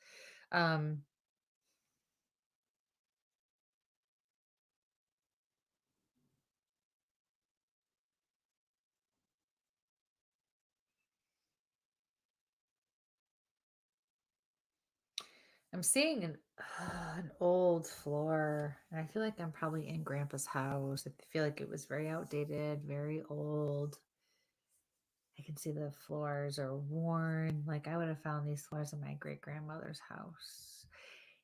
I'm seeing an old floor, and I feel like I'm probably in Grandpa's house. I feel like it was very outdated, very old. I can see the floors are worn. Like I would have found these floors in my great grandmother's house.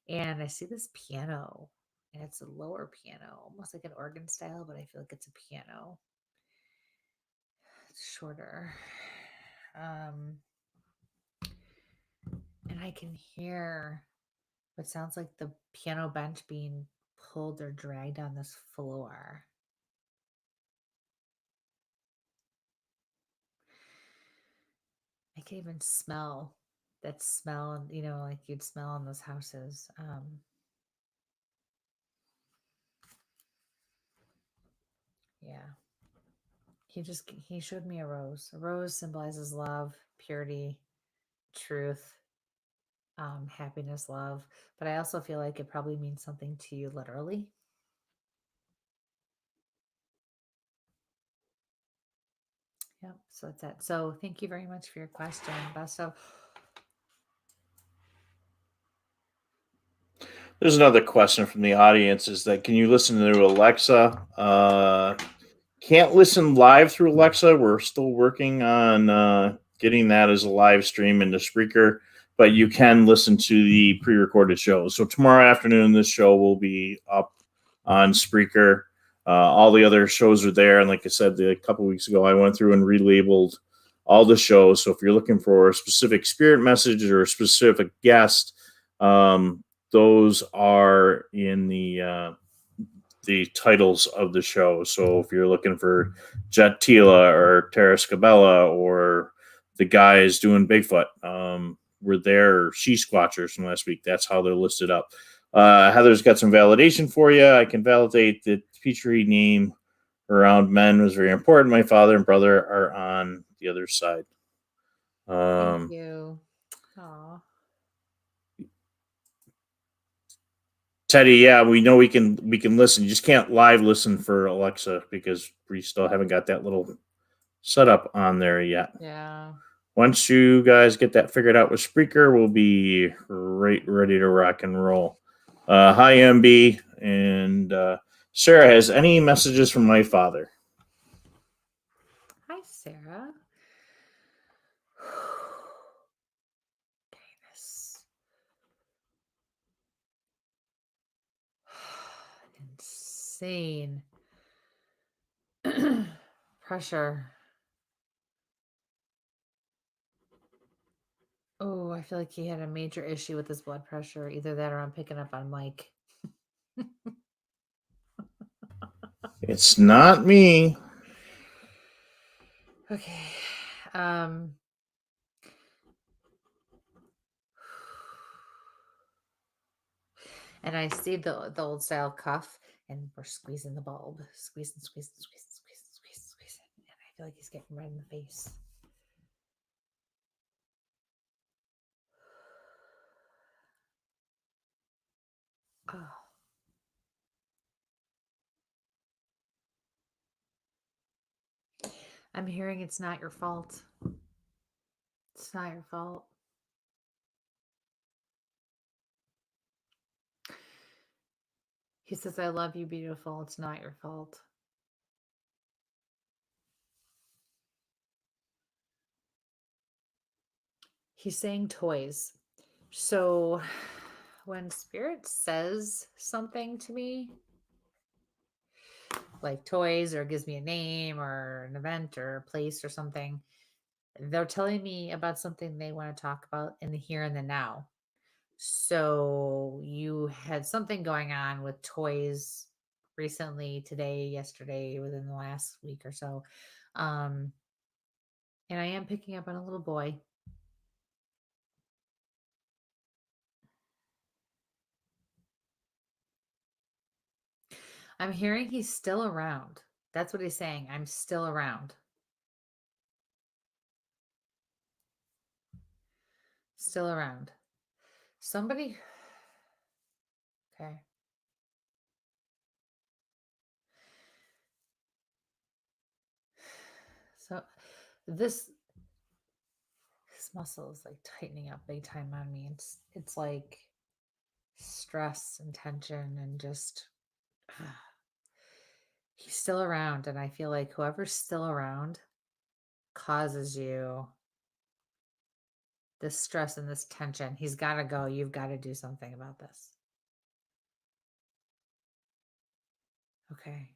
And I see this piano, and it's a lower piano, almost like an organ style, but I feel like it's a piano. It's shorter. And I can hear what sounds like the piano bench being pulled or dragged on this floor. I can even smell that smell, like you'd smell in those houses. Yeah. He showed me a rose. A rose symbolizes love, purity, truth, happiness, love. But I also feel like it probably means something to you literally. Yep. So that's it. So thank you very much for your question. Best of. There's another question from the audience: is that can you listen to Alexa? Can't listen live through Alexa. We're still working on getting that as a live stream into Spreaker, but you can listen to the pre-recorded shows. So tomorrow afternoon, this show will be up on Spreaker. All the other shows are there, and like I said, a couple weeks ago, I went through and relabeled all the shows. So if you're looking for a specific spirit message or a specific guest, those are in the titles of the show. So if you're looking for Jet Tila or Tara Scabella or the guys doing Bigfoot, we're there, or She Squatchers from last week. That's how they're listed up. Heather's got some validation for you. I can validate that Petrie name around men was very important. My father and brother are on the other side. Thank you. Aw. Teddy, yeah, we know we can listen. You just can't live listen for Alexa because we still haven't got that little setup on there yet. Yeah. Once you guys get that figured out with Spreaker, we'll be ready to rock and roll. Hi, MB. And Sarah has any messages from my father? Hi, Sarah. Insane pressure. Oh, I feel like he had a major issue with his blood pressure. Either that or I'm picking up on Mike. It's not me. Okay. And I see the old style cuff, and we're squeezing the bulb, squeezing, and I feel like he's getting red in the face. Oh. I'm hearing it's not your fault. It's not your fault. He says, I love you, beautiful. It's not your fault. He's saying toys. So when Spirit says something to me, like toys, or gives me a name or an event or a place or something, they're telling me about something they want to talk about in the here and the now. So you had something going on with toys recently, today, yesterday, within the last week or so. And I am picking up on a little boy. I'm hearing he's still around. That's what he's saying. I'm still around. Still around. Somebody. Okay. So this muscle is like tightening up big time on me. It's like stress and tension and just he's still around, and I feel like whoever's still around causes you this stress and this tension. He's got to go. You've got to do something about this. Okay.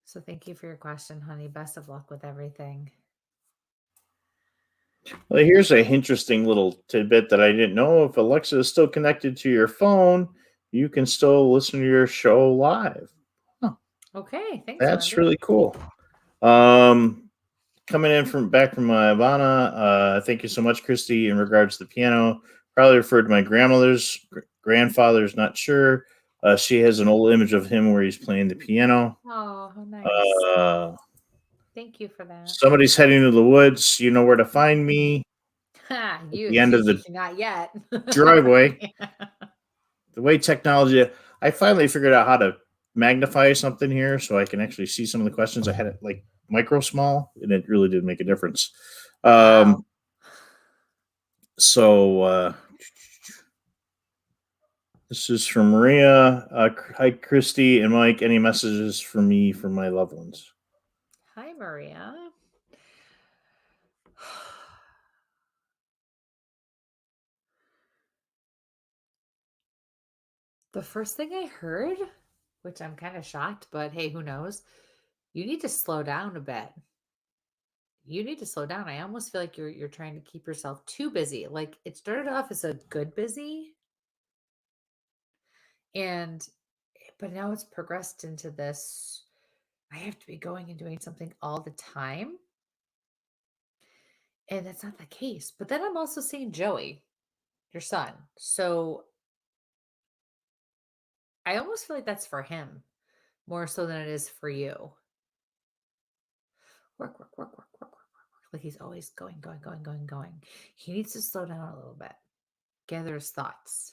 So thank you for your question, honey. Best of luck with everything. Well, here's a interesting little tidbit that I didn't know. If Alexa is still connected to your phone, you can still listen to your show live. Huh. Okay, thanks. That's Wendy. really cool. Coming in back from Ivana, thank you so much, Kristie. In regards to the piano, probably referred to my grandmother's grandfather's. Not sure. She has an old image of him where he's playing the piano. Oh, how nice. Thank you for that. Somebody's heading to the woods. You know where to find me. You the end of the not yet. driveway. The way technology, I finally figured out how to magnify something here so I can actually see some of the questions. I had it like micro small, and it really did make a difference. So This is from Maria. Hi, Kristie and Mike. Any messages for me from my loved ones? Hi, Maria. The first thing I heard, which I'm kind of shocked, but hey, who knows? You need to slow down a bit. You need to slow down. I almost feel like you're trying to keep yourself too busy. Like it started off as a good busy, and but now it's progressed into this. I have to be going and doing something all the time. And that's not the case. But then I'm also seeing Joey, your son. So I almost feel like that's for him more so than it is for you. Work, work, work, work, work, work, work. Like he's always going, going, going, going, going. He needs to slow down a little bit, gather his thoughts.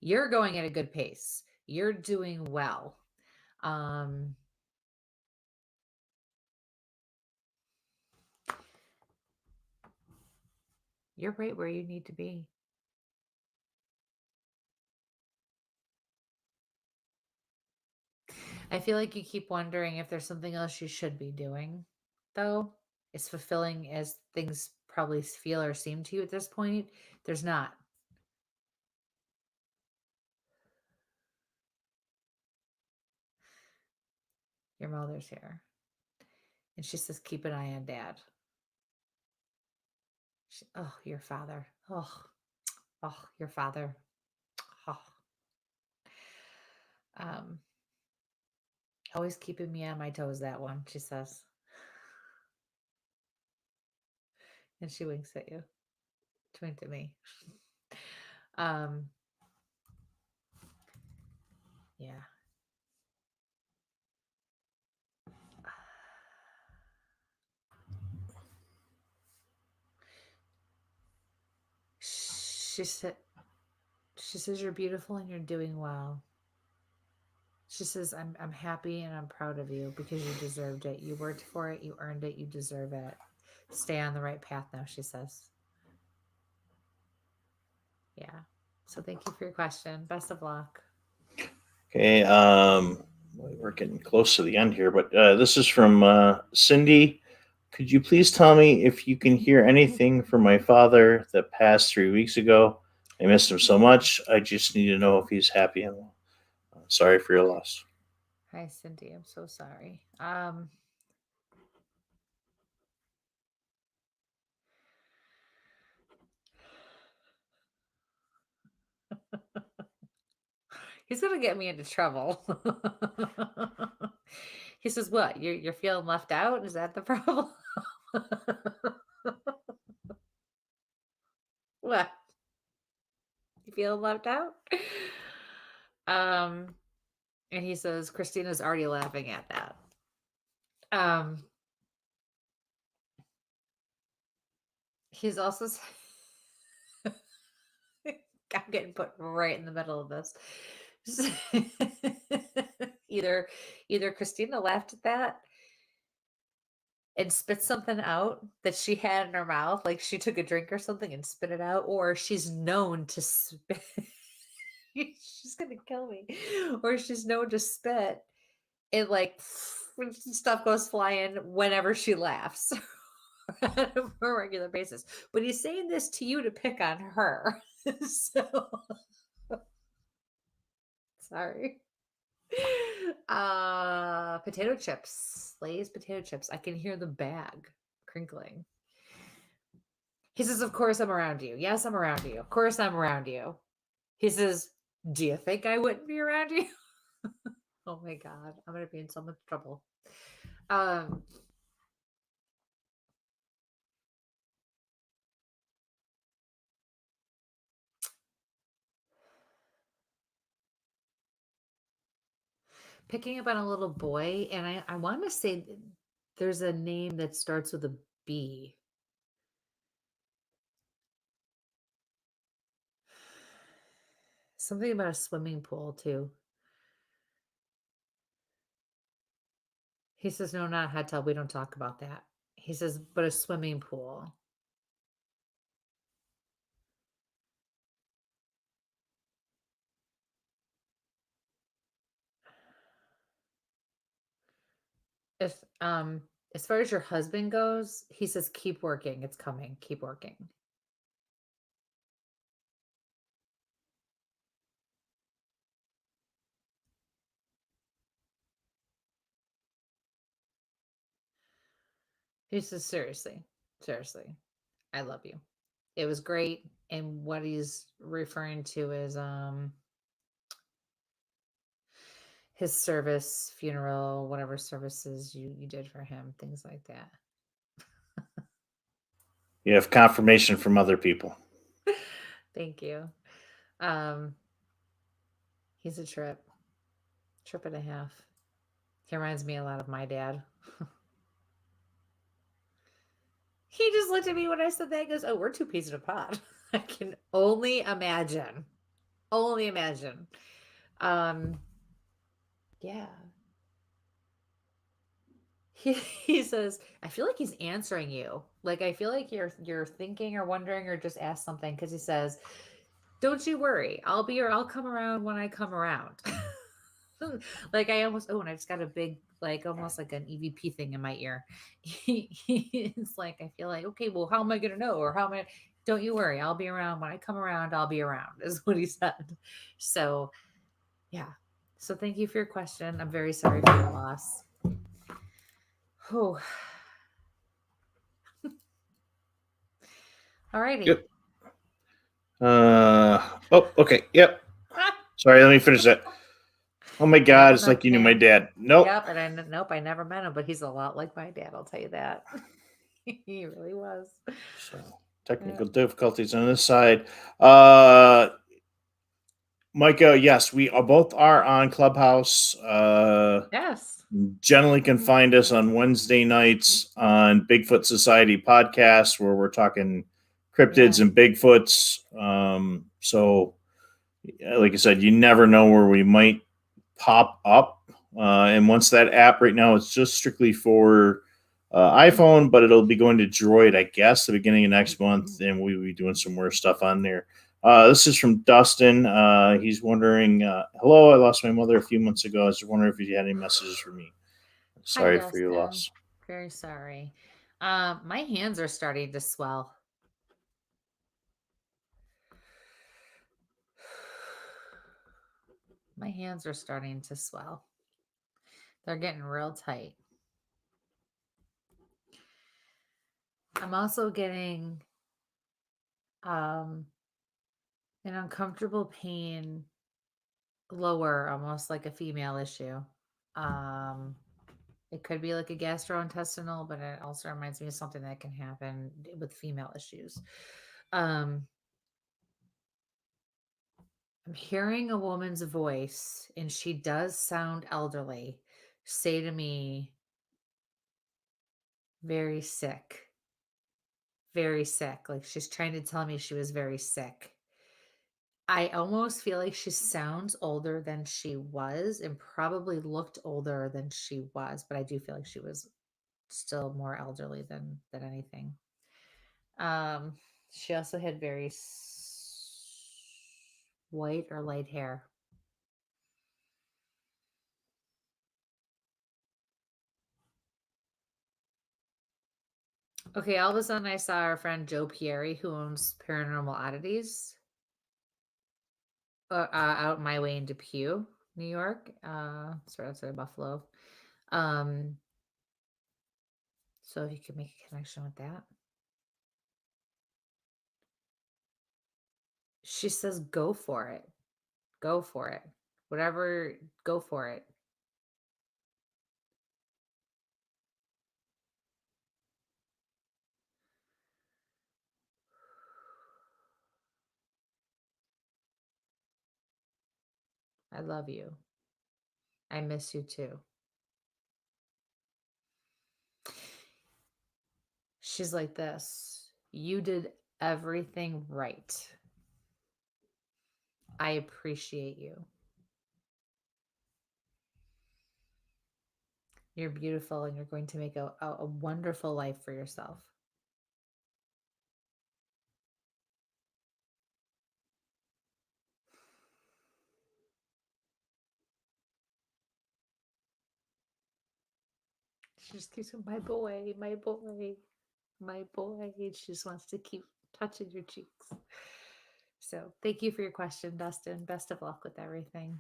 You're going at a good pace. You're doing well. Um, you're right where you need to be. I feel like you keep wondering if there's something else you should be doing, though. As fulfilling as things probably feel or seem to you at this point, there's not. Your mother's here. And she says, keep an eye on dad. Oh, your father. Oh, your father. Oh. Um, always keeping me on my toes, that one, she says. And she winks at you. She winked at me. Um, yeah. She said she says you're beautiful and you're doing well. She says I'm happy and I'm proud of you because you deserved it. You worked for it, you earned it, you deserve it. Stay on the right path now, she says. Yeah. So thank you for your question. Best of luck. Okay, we're getting close to the end here, but this is from Cindy. Could you please tell me if you can hear anything from my father that passed 3 weeks ago? I missed him so much. I just need to know if he's happy and well. Sorry for your loss. Hi, Cindy. I'm so sorry. He's gonna get me into trouble. He says, "What? You're feeling left out? Is that the problem?" What? You feeling left out? Um, and he says, "Christina's already laughing at that." Um, he's also. I'm getting put right in the middle of this. either Christina laughed at that and spit something out that she had in her mouth, like she took a drink or something and spit it out, or she's known to spit. She's gonna kill me. Or she's known to spit and like stuff goes flying whenever she laughs on a regular basis. But he's saying this to you to pick on her. So sorry. Potato chips. Lay's potato chips. I can hear the bag crinkling. He says, "Of course I'm around you. Yes, I'm around you. Of course I'm around you." He says, "Do you think I wouldn't be around you?" Oh my God. I'm gonna be in so much trouble. Um Picking up on a little boy, and I want to say there's a name that starts with a B. Something about a swimming pool too. He says, "No, not a hot tub. We don't talk about that." He says, "But a swimming pool." If as far as your husband goes, he says keep working. It's coming. Keep working. He says seriously. Seriously. I love you. It was great. And what he's referring to is his service, funeral, whatever services you did for him, things like that. You have confirmation from other people. Thank you. He's a trip and a half. He reminds me a lot of my dad. He just looked at me when I said that. He goes, "Oh, we're two peas in a pod." I can only imagine. Only imagine. Yeah. He says, "I feel like he's answering you. Like I feel like you're thinking or wondering or just ask something." Because he says, "Don't you worry. I'll come around when I come around." Like I almost and I just got a big like almost like an EVP thing in my ear. It's like I feel like, okay, well, how am I gonna know? Or how am I don't you worry, I'll be around. When I come around, I'll be around, is what he said. So yeah. So thank you for your question. I'm very sorry for your loss. Oh, alrighty. Good. Okay. Yep. Sorry, let me finish that. Oh my God, Never it's like met you knew my him. dad. Nope. Yep, and nope, I never met him, but he's a lot like my dad. I'll tell you that. He really was. So Yeah. technical difficulties on this side. Micah, yes, we are both are on Clubhouse. Yes. Generally can find us on Wednesday nights on Bigfoot Society podcast where we're talking cryptids Yeah. and Bigfoots. So like I said, you never know where we might pop up. And once that app right now, it's just strictly for iPhone, but it'll be going to Droid, I guess, the beginning of next month, and we'll be doing some more stuff on there. This is from Dustin. He's wondering, hello, I lost my mother a few months ago. I was wondering if you had any messages for me. Hi, Sorry for your Dustin. loss. Very sorry. My hands are starting to swell. My hands are starting to swell. They're getting real tight. I'm also getting an uncomfortable pain lower, almost like a female issue. It could be like a gastrointestinal, but it also reminds me of something that can happen with female issues. I'm hearing a woman's voice, and she does sound elderly, say to me, very sick, very sick. Like she's trying to tell me she was very sick. I almost feel like she sounds older than she was and probably looked older than she was, but I do feel like she was still more elderly than anything. Um, she also had very white or light hair. Okay, all of a sudden I saw our friend Joe Pieri, who owns Paranormal Oddities, out my way in Depew, New York. It's right outside of Buffalo. Um, so if you could make a connection with that. She says, go for it. Go for it. Whatever, go for it. I love you. I miss you too. She's like this. You did everything right. I appreciate you. You're beautiful and you're going to make a wonderful life for yourself. She just keeps going, my boy, my boy, my boy. She just wants to keep touching your cheeks. So thank you for your question, Dustin. Best of luck with everything.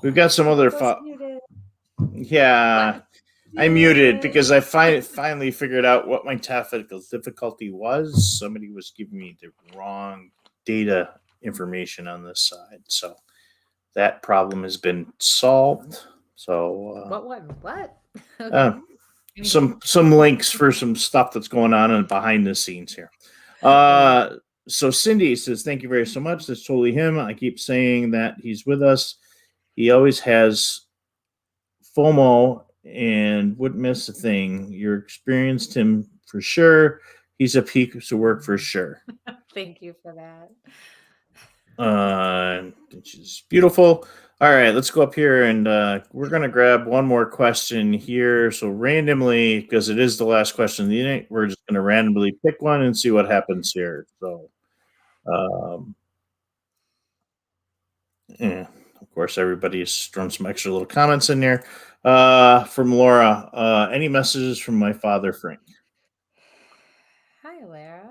We've got some other. Yeah, I muted because I finally figured out what my technical difficulty was. Somebody was giving me the wrong data information on this side, so that problem has been solved. So What? Okay. some links for some stuff that's going on and behind the scenes here. So Cindy says, thank you very so much. That's totally him. I keep saying that he's with us. He always has FOMO and wouldn't miss a thing. You're experienced him for sure. He's a piece of work for sure. Thank you for that. Which is beautiful. All right, let's go up here and we're going to grab one more question here. So randomly, because it is the last question of the evening, we're just going to randomly pick one and see what happens here. So, yeah, of course, everybody's thrown some extra little comments in there. From Laura, any messages from my father, Frank? Hi, Laura.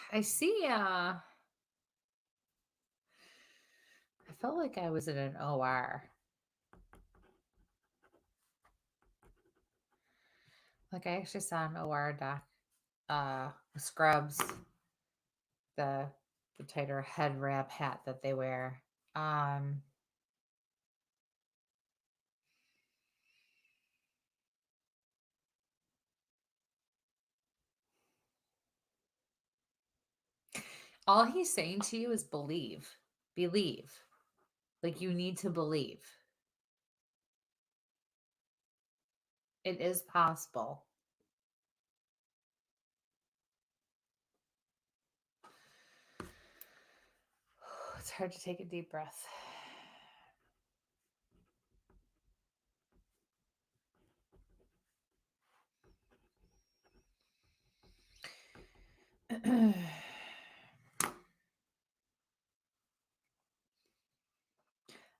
I see. I felt like I was in an OR. Like I actually saw an OR doc, scrubs, the tighter head wrap hat that they wear. All he's saying to you is believe. Like you need to believe. It is possible. It's hard to take a deep breath.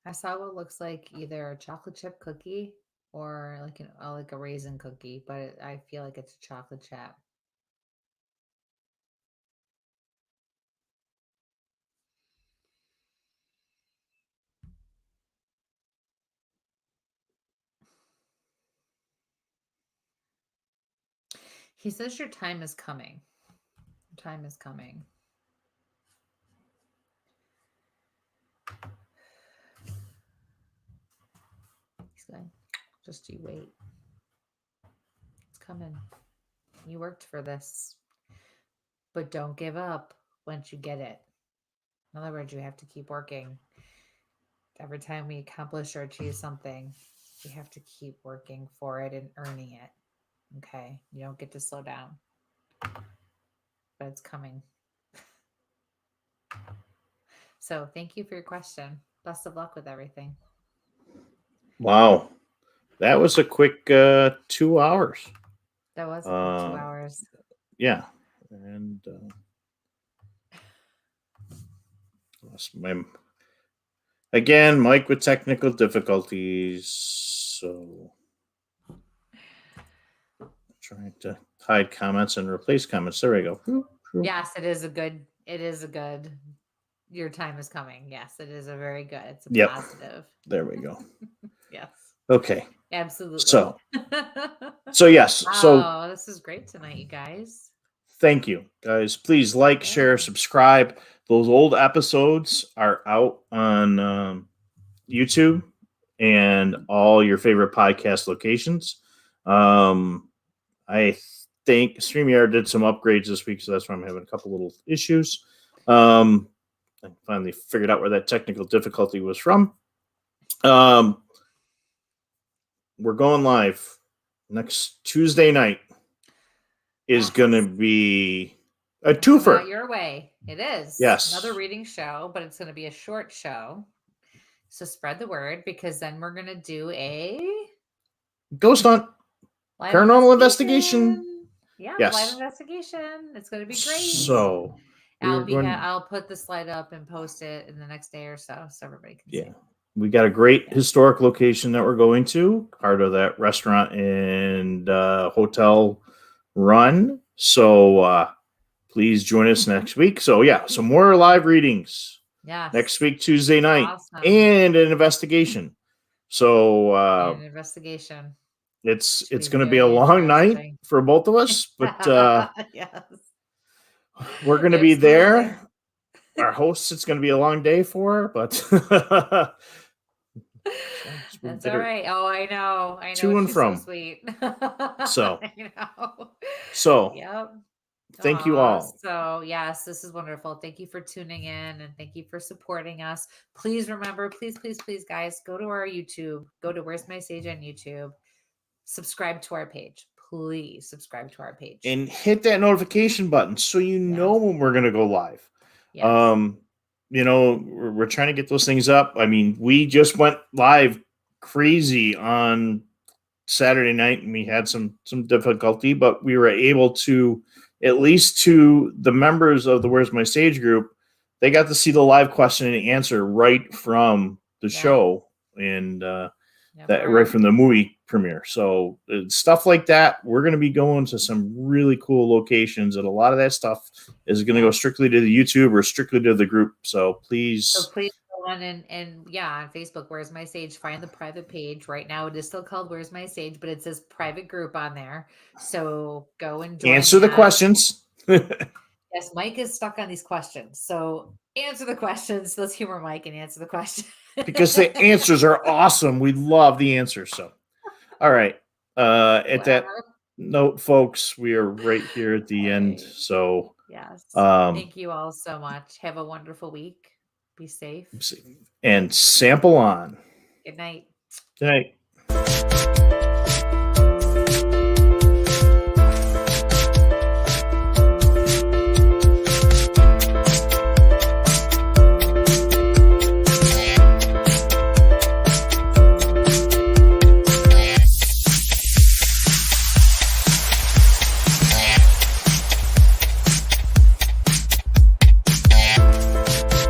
I saw what looks like either a chocolate chip cookie or like a raisin cookie, but I feel like it's a chocolate chip. He says your time is coming. Your time is coming. He's going, just you wait. It's coming. You worked for this. But don't give up once you get it. In other words, you have to keep working. Every time we accomplish or achieve something, we have to keep working for it and earning it. Okay? You don't get to slow down. But it's coming. So thank you for your question. Best of luck with everything. Wow. That was a quick 2 hours. That was a quick 2 hours. Yeah. And again, Mike with technical difficulties. So trying to hide comments and replace comments. There we go. Yes, it is a good. Your time is coming. Yes, it is a very good. It's a positive. There we go. Yes. Okay. Absolutely. So yes. Wow, So this is great tonight, you guys. Thank you, guys. Please like, share, subscribe. Those old episodes are out on YouTube and all your favorite podcast locations. I think StreamYard did some upgrades this week, so that's why I'm having a couple little issues. I finally figured out where that technical difficulty was from. We're going live next Tuesday night. Is going to be a twofer. Out your way. It is. Yes. Another reading show, but it's going to be a short show. So spread the word because then we're going to do a ghost hunt. Paranormal investigation. Yeah, Yes. live investigation. It's going to be great. So I'll put the slide up and post it in the next day or so everybody can see. We got a great historic location that we're going to, part of that restaurant and hotel run. So please join us next week. So some more live readings. Yes. Next week, Tuesday night, awesome. and an investigation. So an investigation. It's going to be a long night for both of us, but yes. we're going to be there. Our hosts, it's going to be a long day for, but that's all right. Oh, I know. To and from. So sweet. So, yep. Thank you all. So yes, this is wonderful. Thank you for tuning in and thank you for supporting us. Please remember, please, guys, go to our YouTube. Go to Where's My Sage on YouTube. Subscribe to our page. Please subscribe to our page. And hit that notification button so you know when we're going to go live. Yes. We're trying to get those things up. I mean, we just went live crazy on Saturday night and we had some difficulty, but we were able to, at least to the members of the Where's My Sage group, they got to see the live question and answer right from the show and that right from the movie premiere. So stuff like that, we're going to be going to some really cool locations, and a lot of that stuff is going to go strictly to the YouTube or strictly to the group. So please go on and on Facebook, Where's My Sage, find the private page. Right now it is still called Where's My Sage, but it says private group on there. So go and join answer the questions. Yes, Mike is stuck on these questions. So answer the questions. Let's humor Mike and answer the question. Because the answers are awesome. We love the answers. So, all right. At that note, folks, we are right here at the end. So, yes. Thank you all so much. Have a wonderful week. Be safe. And sample on. Good night. Good night.